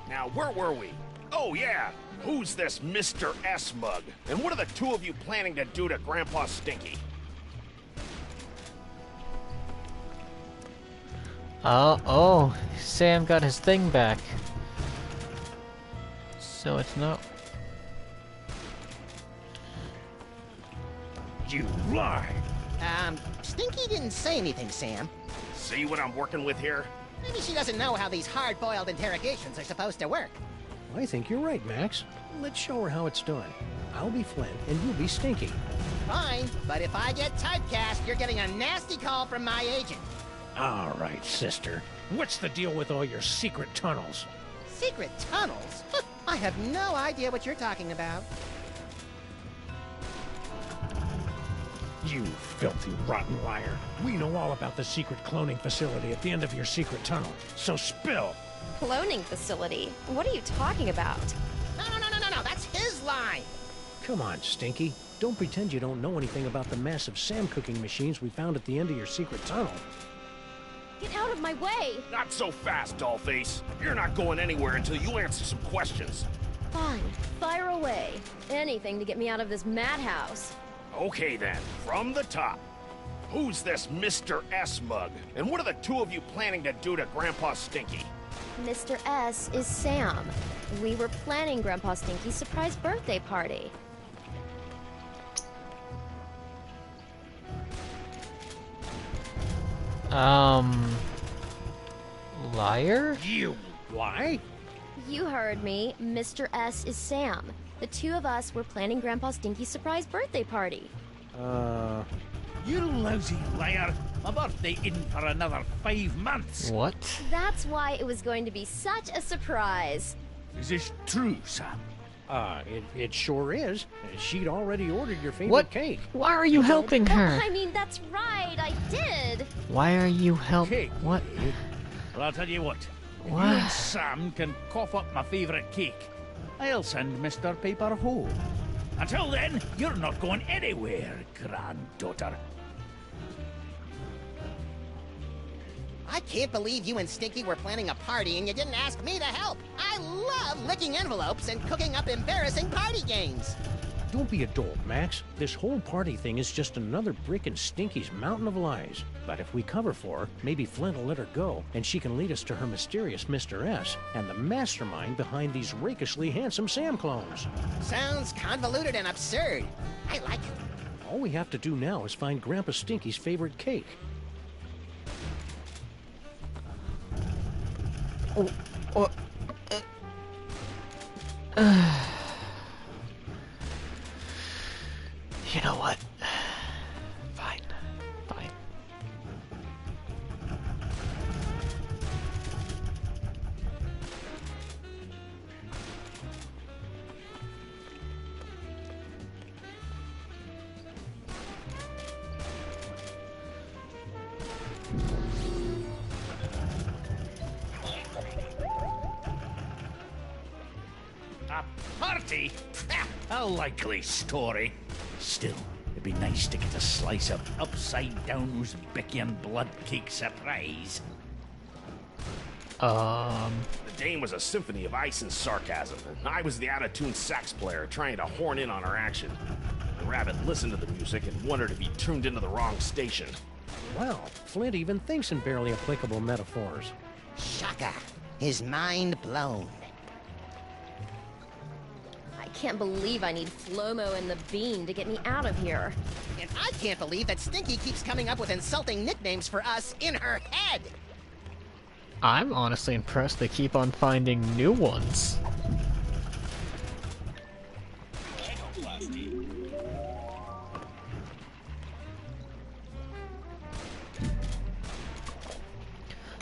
Now, where were we? Oh, yeah. Who's this Mr. S mug? And what are the two of you planning to do to Grandpa Stinky? Oh, Sam got his thing back. So it's not... You lie! Stinky didn't say anything, Sam. See what I'm working with here? Maybe she doesn't know how these hard-boiled interrogations are supposed to work. I think you're right, Max. Let's show her how it's done. I'll be Flint, and you'll be Stinky. Fine, but if I get typecast, you're getting a nasty call from my agent. All right, sister. What's the deal with all your secret tunnels? Secret tunnels? I have no idea what you're talking about. You filthy, rotten liar. We know all about the secret cloning facility at the end of your secret tunnel, so spill! Cloning facility? What are you talking about? No, that's his line! Come on, Stinky. Don't pretend you don't know anything about the massive Sam cooking machines we found at the end of your secret tunnel. Get out of my way! Not so fast, Dollface. You're not going anywhere until you answer some questions. Fine, fire away. Anything to get me out of this madhouse. Okay then, from the top. Who's this Mr. S mug? And what are the two of you planning to do to Grandpa Stinky? Mr. S is Sam. We were planning Grandpa Stinky's surprise birthday party. Liar? You lie? You heard me. Mr. S is Sam. The two of us were planning Grandpa Stinky's surprise birthday party. You lousy liar! My birthday isn't for another 5 months! What? That's why it was going to be such a surprise. Is this true, Sam? It sure is. She'd already ordered your favorite What? cake. Why are you helping her? I mean, that's right, I did. Why are you helping? Cake. What? Well, I'll tell you what. If What? you and Sam can cough up my favourite cake, I'll send Mr. Paper home. Until then, you're not going anywhere, granddaughter. I can't believe you and Stinky were planning a party and you didn't ask me to help. I love licking envelopes and cooking up embarrassing party games. Don't be a dolt, Max. This whole party thing is just another brick in Stinky's mountain of lies. But if we cover for her, maybe Flint will let her go, and she can lead us to her mysterious Mr. S and the mastermind behind these rakishly handsome Sam clones. Sounds convoluted and absurd. I like it. All we have to do now is find Grandpa Stinky's favorite cake. You know what? Fine. Fine. A party? A likely story. Still, it'd be nice to get a slice of upside-down Uzbekian blood cake surprise. The dame was a symphony of ice and sarcasm, and I was the out-of-tune sax player trying to horn in on her action. The rabbit listened to the music and wondered if he tuned into the wrong station. Wow, Flint even thinks in barely applicable metaphors. Shaka. his mind blown. I can't believe I need Flomo and the Bean to get me out of here. And I can't believe that Stinky keeps coming up with insulting nicknames for us in her head. I'm honestly impressed they keep on finding new ones.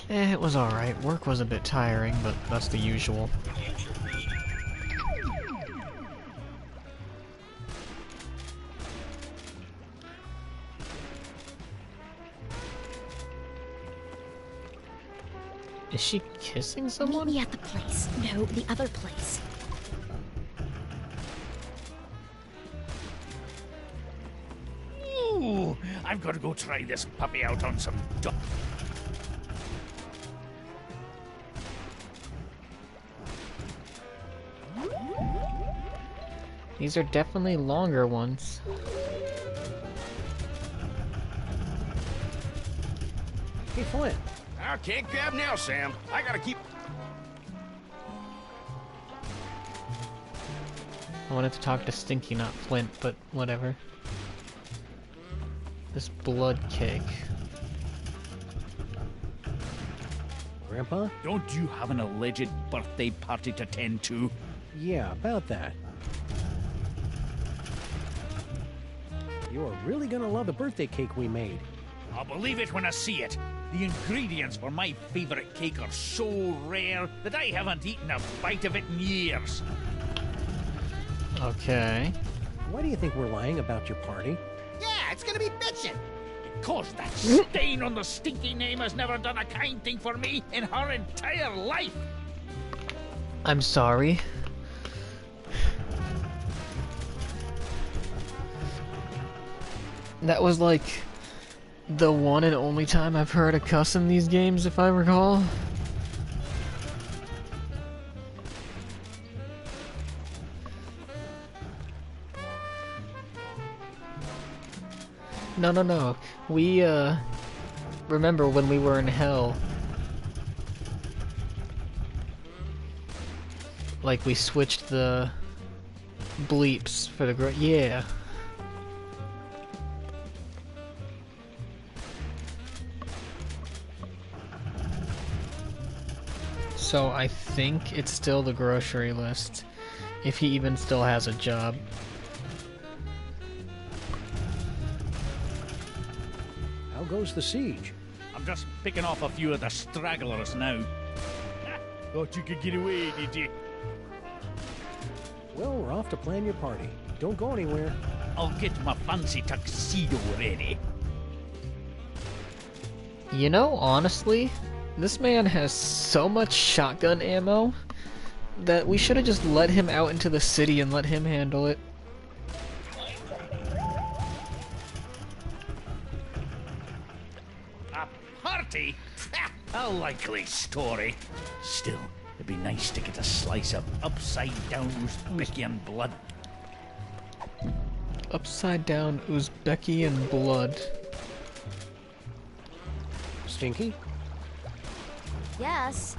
It was alright. Work was a bit tiring, but that's the usual. Is she kissing someone? Meet me at the place. No, the other place. Ooh, I've got to go try this puppy out on some These are definitely longer ones. Hey, Flint. I can't grab now, Sam. I gotta keep... I wanted to talk to Stinky, not Flint, but whatever. This blood cake. Grandpa? Don't you have an alleged birthday party to tend to? Yeah, about that. You're really gonna love the birthday cake we made. I'll believe it when I see it. The ingredients for my favorite cake are so rare that I haven't eaten a bite of it in years. Okay. Why do you think we're lying about your party? Yeah, it's gonna be bitchin'. Because that stain on the Stinky name has never done a kind thing for me in her entire life. I'm sorry. That was like the one and only time I've heard a cuss in these games, if I recall. No. We, remember when we were in hell? Like, we switched the bleeps for the yeah. So I think it's still the grocery list, if he even still has a job. How goes the siege? I'm just picking off a few of the stragglers now. Thought you could get away, did you? Well, we're off to plan your party. Don't go anywhere. I'll get my fancy tuxedo ready. You know, honestly, this man has so much shotgun ammo that we should have just let him out into the city and let him handle it. A party? A likely story. Still, it'd be nice to get a slice of upside-down Uzbekian blood. Upside-down Uzbekian blood. Stinky? Yes.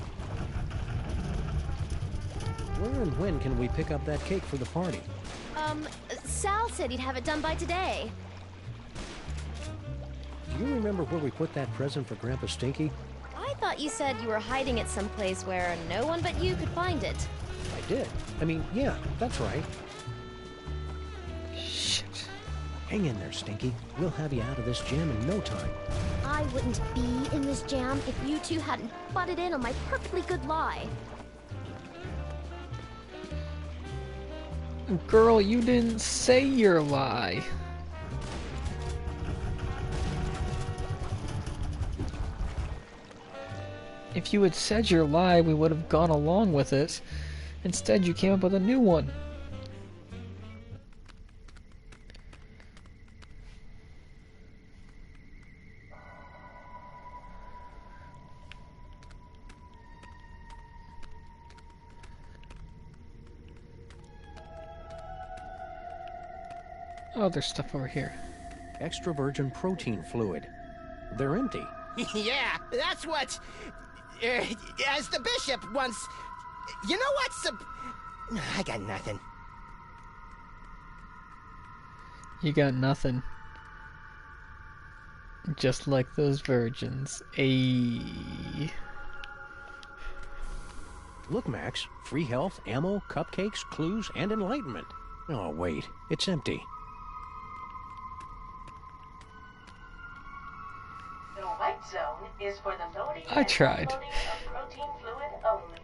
Where and when can we pick up that cake for the party? Sal said he'd have it done by today. Do you remember where we put that present for Grandpa Stinky? I thought you said you were hiding it someplace where no one but you could find it. I did. I mean, yeah, that's right. Shit. Hang in there, Stinky. We'll have you out of this jam in no time. I wouldn't be in this jam if you two hadn't butted in on my perfectly good lie. Girl, you didn't say your lie. If you had said your lie, we would have gone along with it. Instead, you came up with a new one. Oh, there's stuff over here. Extra virgin protein fluid. They're empty. Yeah, that's what as the bishop once... You know what, I got nothing. You got nothing. Just like those virgins. Ayy. Look, Max. Free health, ammo, cupcakes, clues, and enlightenment. Oh, wait. It's empty. The white zone is for the loading I tried. and unloading of protein fluid only.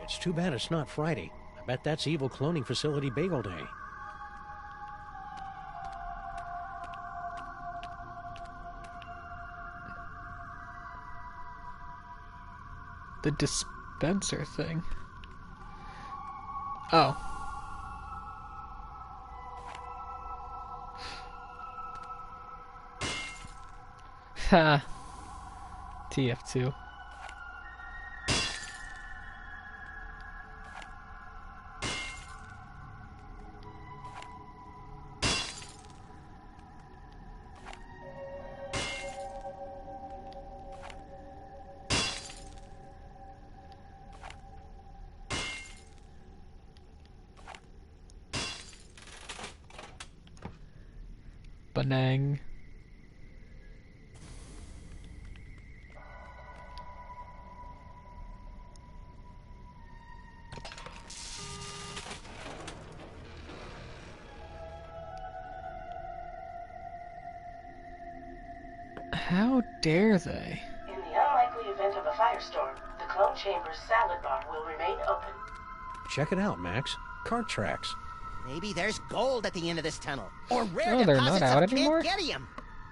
It's too bad it's not Friday. I bet that's Evil Cloning Facility Bagel Day. The dispenser thing. Oh. Ha. TF2. Banang. How dare they? In the unlikely event of a firestorm, the clone chamber's salad bar will remain open. Check it out, Max. Cart tracks. Maybe there's gold at the end of this tunnel. Or rare Oh, they're not deposits out of anymore? Kid-Gedium.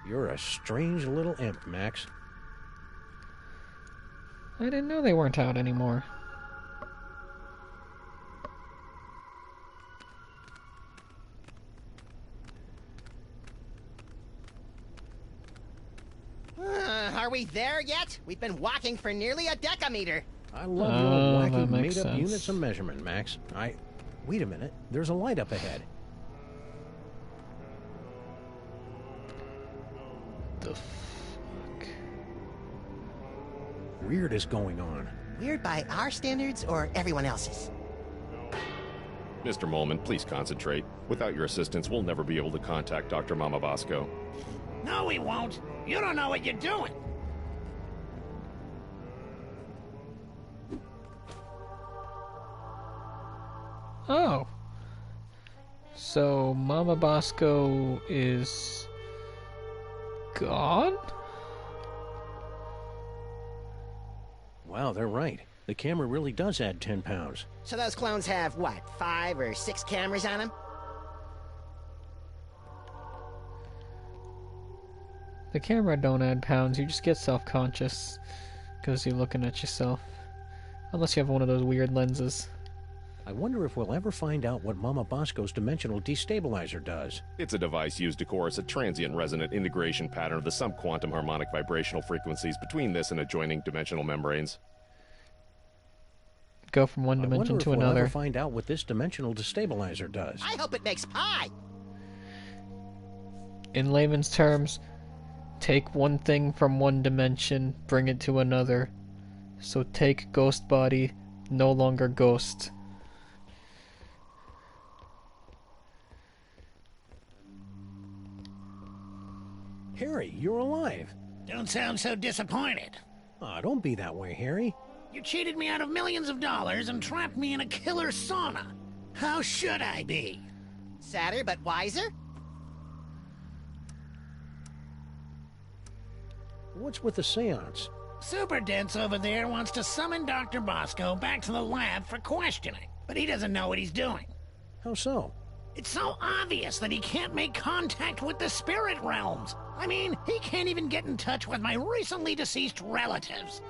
You're a strange little imp, Max. I didn't know they weren't out anymore. Are we there yet? We've been walking for nearly a decameter. I love your Oh, wacky that makes made-up sense. units of measurement, Max. Wait a minute. There's a light up ahead. The fuck? Weird is going on. Weird by our standards or everyone else's? Mr. Molman, please concentrate. Without your assistance, we'll never be able to contact Dr. Mama Bosco. No, we won't. You don't know what you're doing. Oh. So Mama Bosco is gone? Wow, they're right. The camera really does add 10 pounds. So those clones have, what, 5 or 6 cameras on them? The camera don't add pounds, you just get self-conscious because you're looking at yourself. Unless you have one of those weird lenses. I wonder if we'll ever find out what Mama Bosco's dimensional destabilizer does. It's a device used to coerce a transient resonant integration pattern of the subquantum harmonic vibrational frequencies between this and adjoining dimensional membranes. Go from one dimension to We'll another. ever find out what this dimensional destabilizer does. I hope it makes pie. In layman's terms, take one thing from one dimension, bring it to another. So take ghost body, no longer ghost. Harry, you're alive. Don't sound so disappointed. Aw, don't be that way, Harry. You cheated me out of millions of dollars and trapped me in a killer sauna. How should I be? Sadder but wiser? What's with the seance? Super Dense over there wants to summon Dr. Bosco back to the lab for questioning, but he doesn't know what he's doing. How so? It's so obvious that he can't make contact with the spirit realms. I mean, he can't even get in touch with my recently deceased relatives.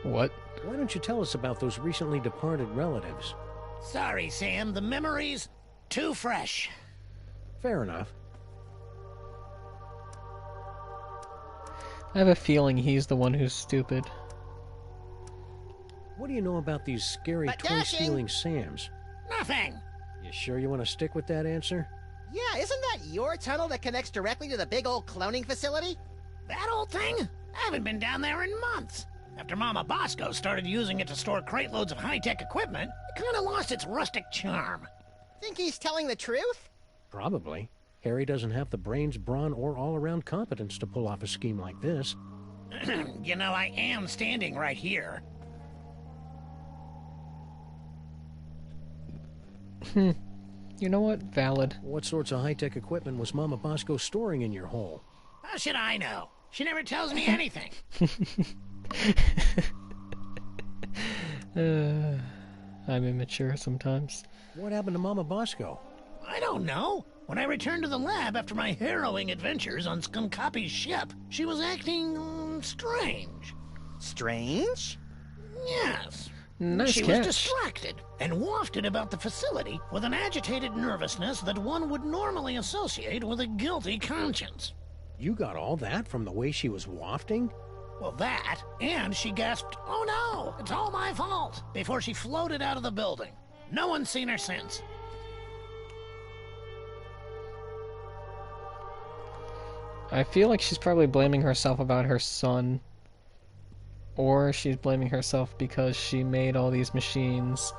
What? Why don't you tell us about those recently departed relatives? Sorry, Sam, the memories too fresh. Fair enough. I have a feeling he's the one who's stupid. What do you know about these scary But toy-stealing Sams? Nothing. You sure you want to stick with that answer? Yeah, isn't that your tunnel that connects directly to the big old cloning facility? That old thing? I haven't been down there in months. After Mama Bosco started using it to store crate loads of high-tech equipment, it kind of lost its rustic charm. Think he's telling the truth? Probably. Harry doesn't have the brains, brawn, or all-around competence to pull off a scheme like this. You know, I am standing right here. You know what? Valid. What sorts of high-tech equipment was Mama Bosco storing in your hole? How should I know? She never tells me anything. I'm immature sometimes. What happened to Mama Bosco? I don't know. When I returned to the lab after my harrowing adventures on Skunkapi's ship, she was acting strange. Strange? Yes. Nice she catch. was distracted and wafted about the facility with an agitated nervousness that one would normally associate with a guilty conscience. You got all that from the way she was wafting? Well, that, and she gasped, "Oh no, it's all my fault," before she floated out of the building. No one's seen her since. I feel like she's probably blaming herself about her son. Or she's blaming herself because she made all these machines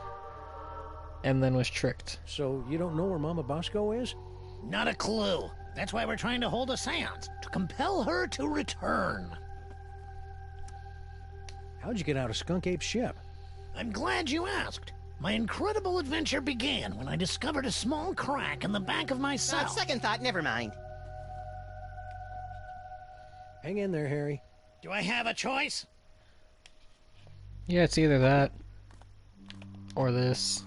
and then was tricked. So you don't know where Mama Bosco is? Not a clue. That's why we're trying to hold a seance, to compel her to return. How'd you get out of Skunk Ape's ship? I'm glad you asked. My incredible adventure began when I discovered a small crack in the back of my cell. On second thought, never mind. Hang in there, Harry. Do I have a choice? Yeah, it's either that or this.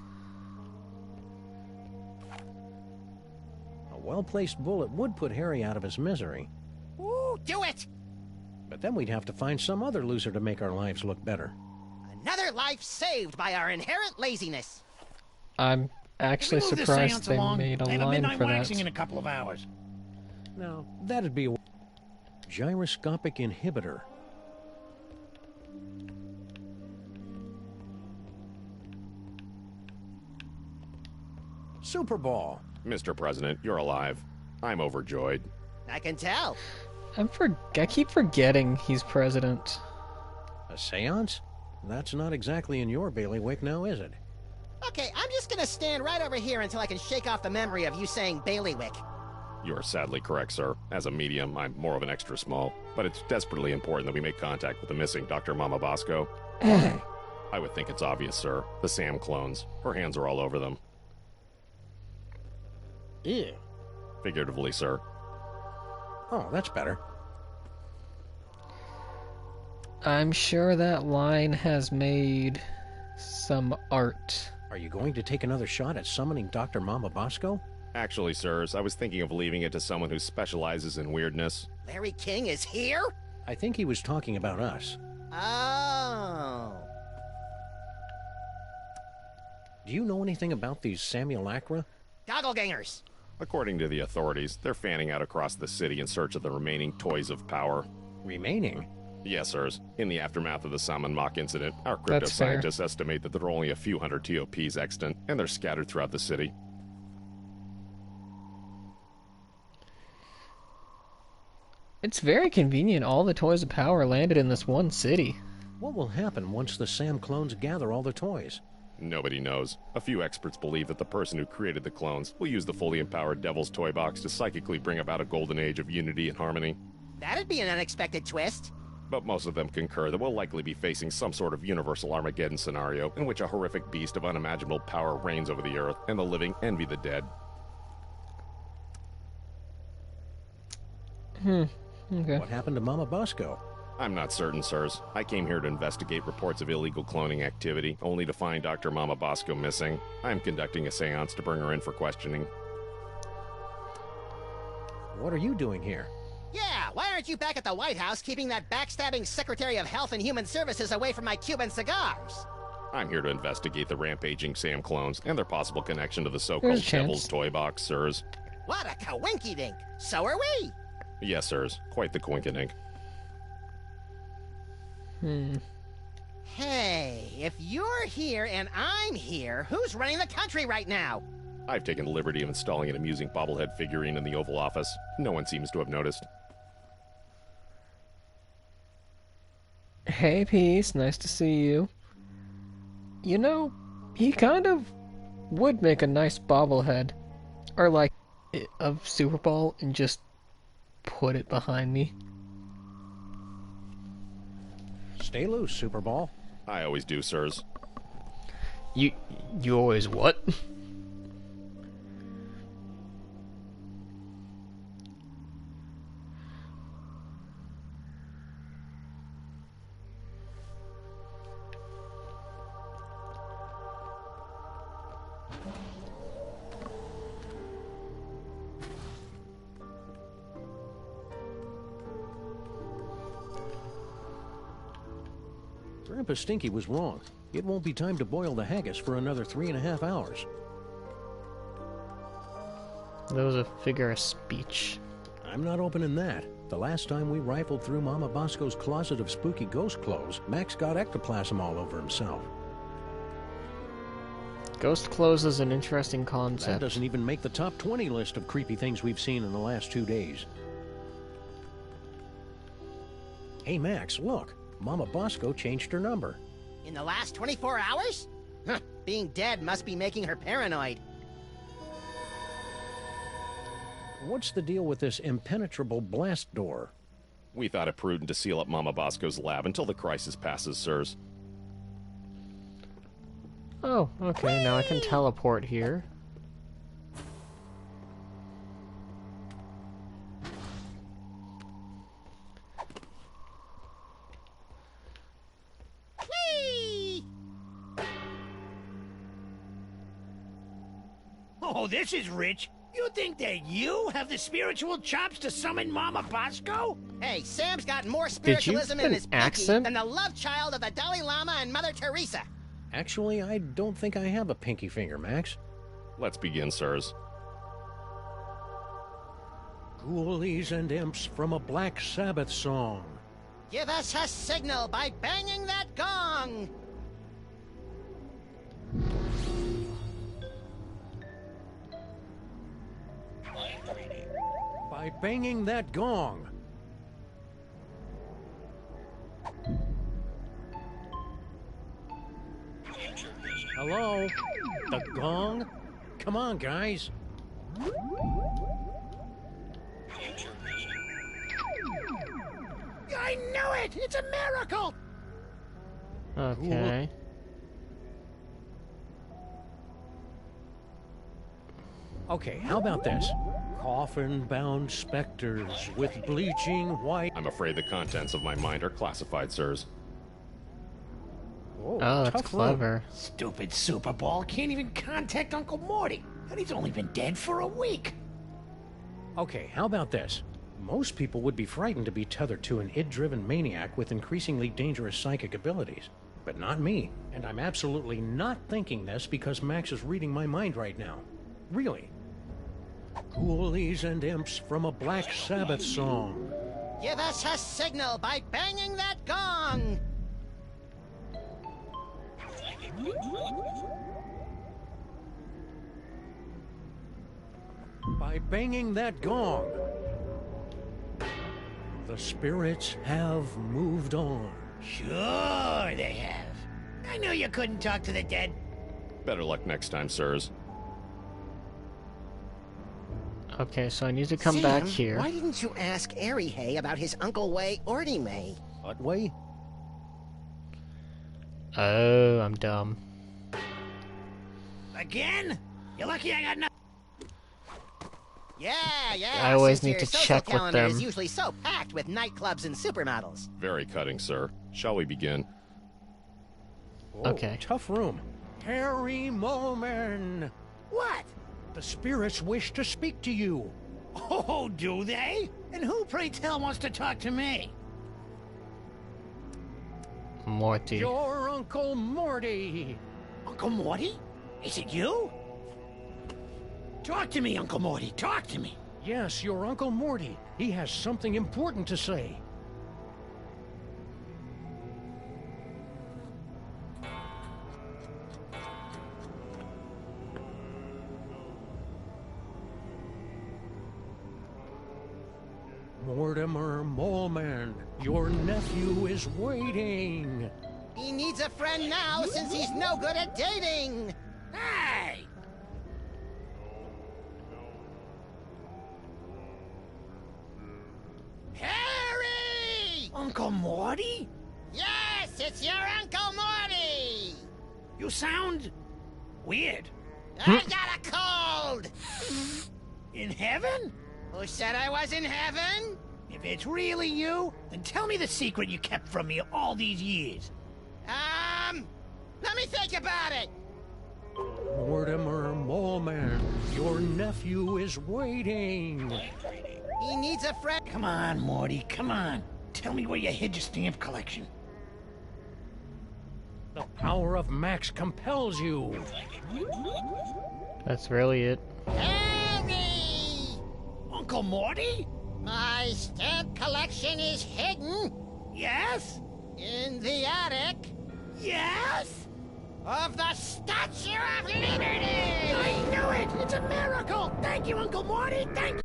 A well-placed bullet would put Harry out of his misery. Ooh, do it! But then we'd have to find some other loser to make our lives look better. Another life saved by our inherent laziness. I'm actually Move this surprised seance they along. made a I have a line midnight for waxing that. in a couple of hours. Now, that'd be a gyroscopic inhibitor. Super Ball. Mr. President, you're alive. I'm overjoyed. I can tell. I keep forgetting he's president. A seance? That's not exactly in your bailiwick now, is it? Okay, I'm just gonna stand right over here until I can shake off the memory of you saying bailiwick. You are sadly correct, sir. As a medium, I'm more of an extra small. But it's desperately important that we make contact with the missing Dr. Mama Bosco. I would think it's obvious, sir. The Sam clones. Her hands are all over them. Ew. Figuratively, sir. Oh, that's better. I'm sure that line has made some art. Are you going to take another shot at summoning Dr. Mama Bosco? Actually, sirs, I was thinking of leaving it to someone who specializes in weirdness. Larry King is here? I think he was talking about us. Oh. Do you know anything about these Samulacra? Gogglegangers. According to the authorities, they're fanning out across the city in search of the remaining toys of power. Remaining? Yes, sirs. In the aftermath of the Salmon Mock incident, our That's fair. crypto-scientists estimate that there are only a few hundred TOPs extant, and they're scattered throughout the city. It's very convenient all the toys of power landed in this one city. What will happen once the Sam clones gather all the toys? Nobody knows. A few experts believe that the person who created the clones will use the fully empowered Devil's Toy Box to psychically bring about a golden age of unity and harmony. That'd be an unexpected twist. But most of them concur that we'll likely be facing some sort of universal Armageddon scenario in which a horrific beast of unimaginable power reigns over the earth, and the living envy the dead. Okay. What happened to Mama Bosco? I'm not certain, sirs. I came here to investigate reports of illegal cloning activity, only to find Dr. Mama Bosco missing. I'm conducting a seance to bring her in for questioning. What are you doing here? Yeah, why aren't you back at the White House keeping that backstabbing Secretary of Health and Human Services away from my Cuban cigars? I'm here to investigate the rampaging Sam clones and their possible connection to the There's so-called a chance. Devil's Toy Box, sirs. What a coinky-dink. So are we. Yes, sirs. Quite the coinkydink. Hey, if you're here and I'm here, who's running the country right now? I've taken the liberty of installing an amusing bobblehead figurine in the Oval Office. No one seems to have noticed. Hey, Peace, nice to see you. You know, he kind of would make a nice bobblehead. Or like, of Super Bowl and just put it behind me. Stay loose, Super Ball. I always do, sirs. You always what? Grandpa Stinky was wrong. It won't be time to boil the haggis for another 3.5 hours. That was a figure of speech. I'm not opening that. The last time we rifled through Mama Bosco's closet of spooky ghost clothes, Max got ectoplasm all over himself. Ghost clothes is an interesting That concept. doesn't even make the top 20 list of creepy things we've seen in the last 2 days. Hey Max, look. Mama Bosco changed her number. In the last 24 hours? Huh, being dead must be making her paranoid. What's the deal with this impenetrable blast door? We thought it prudent to seal up Mama Bosco's lab until the crisis passes, sirs. Oh, okay, now I can teleport here. Oh, this is rich. You think that you have the spiritual chops to summon Mama Bosco? Hey, Sam's got more you spiritualism have in an his pinky accent? than the love child of the Dalai Lama and Mother Teresa. Actually, I don't think I have a pinky finger, Max. Let's begin, sirs. Ghoulies and imps from a Black Sabbath song. Give us a signal by banging that gong. By banging that gong. Hello? The gong? Come on, guys. I knew it! It's a miracle! Okay. Okay, how about this? Coffin-bound specters with bleaching white... I'm afraid the contents of my mind are classified, sirs. Whoa, Oh, that's tough room. clever. Stupid Super Ball can't even contact Uncle Morty, and he's only been dead for a week. Okay, how about this? Most people would be frightened to be tethered to an id-driven maniac with increasingly dangerous psychic abilities. But not me. And I'm absolutely not thinking this because Max is reading my mind right now. Really. Ghoulies and imps from a Black Sabbath song. Give us a signal by banging that gong. By banging that gong. The spirits have moved on. Sure they have. I knew you couldn't talk to the dead. Better luck next time, sirs. Okay, so I need to come Sam, back here. Why didn't you ask Arihei about his Uncle Way Ordimay? What way? Oh, I'm dumb. Again? You're lucky I got nothing. Yeah. I always since need your to social check with calendar them. is usually so packed with nightclubs and supermodels. Very cutting, sir. Shall we begin? Whoa, Okay. Tough room. Harry Moman. What? The spirits wish to speak to you. Oh, do they? And who, pray tell, wants to talk to me? Morty. Your Uncle Morty. Uncle Morty? Is it you? Talk to me, Uncle Morty. Talk to me. Yes, your Uncle Morty. He has something important to say. Mortimer Moleman, your nephew is waiting. He needs a friend now since he's no good at dating. Hey! Harry! Uncle Morty? Yes, it's your Uncle Morty! You sound weird. I got a cold! In heaven? Who said I was in heaven? If it's really you, then tell me the secret you kept from me all these years. Let me think about it. Mortimer Moleman, your nephew is waiting. He needs a friend. Come on, Morty, come on. Tell me where you hid your stamp collection. The power of Max compels you. That's really it. Harry! Uncle Morty? My stamp collection is hidden Yes? in the attic Yes? of the Statue of Liberty! I knew it! It's a miracle! Thank you, Uncle Morty! Thank you!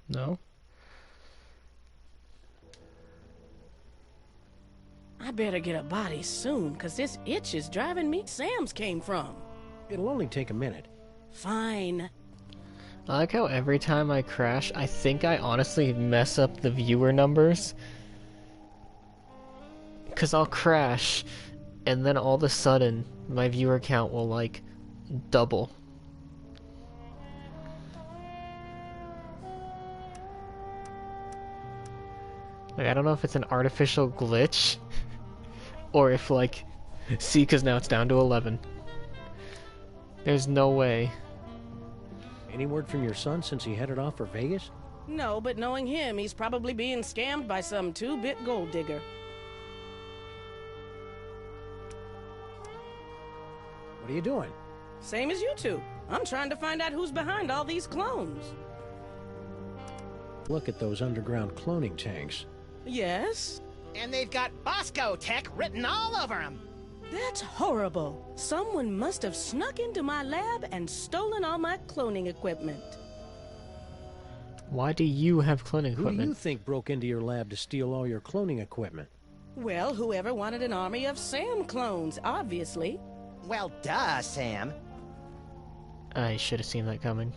No? I better get a body soon, 'cause this itch is driving me. Sam's came from. It'll only take a minute. Fine. I like how every time I crash, I think I honestly mess up the viewer numbers. Because I'll crash, and then all of a sudden, my viewer count will, like, double. Like, I don't know if it's an artificial glitch, or if, like, see, because now it's down to 11. There's no way. Any word from your son since he headed off for Vegas? No, but knowing him, he's probably being scammed by some two-bit gold digger. What are you doing? Same as you two. I'm trying to find out who's behind all these clones. Look at those underground cloning tanks. Yes? And they've got Bosco Tech written all over them. That's horrible. Someone must have snuck into my lab and stolen all my cloning equipment. Why do you have cloning Who equipment? do you think broke into your lab to steal all your cloning equipment? Well, whoever wanted an army of Sam clones, obviously. Well, duh, Sam. I should have seen that coming.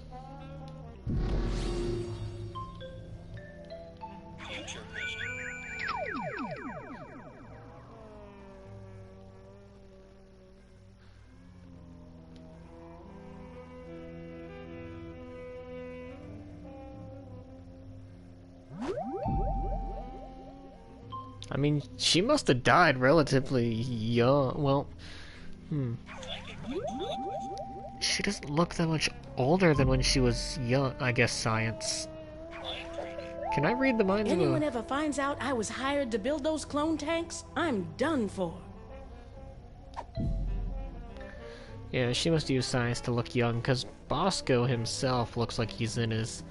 I mean, she must have died relatively young. Well, she doesn't look that much older than when she was young. I guess science. Can I read the minds of Anyone ever finds out I was hired to build those clone tanks, I'm done for. Yeah, she must use science to look young, because Bosco himself looks like he's in his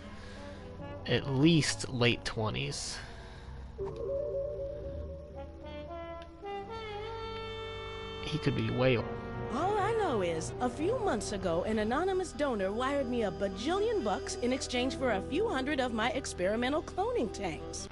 at least late 20s. He could be way old. All I know is, a few months ago, an anonymous donor wired me $1 bajillion in exchange for a few hundred of my experimental cloning tanks.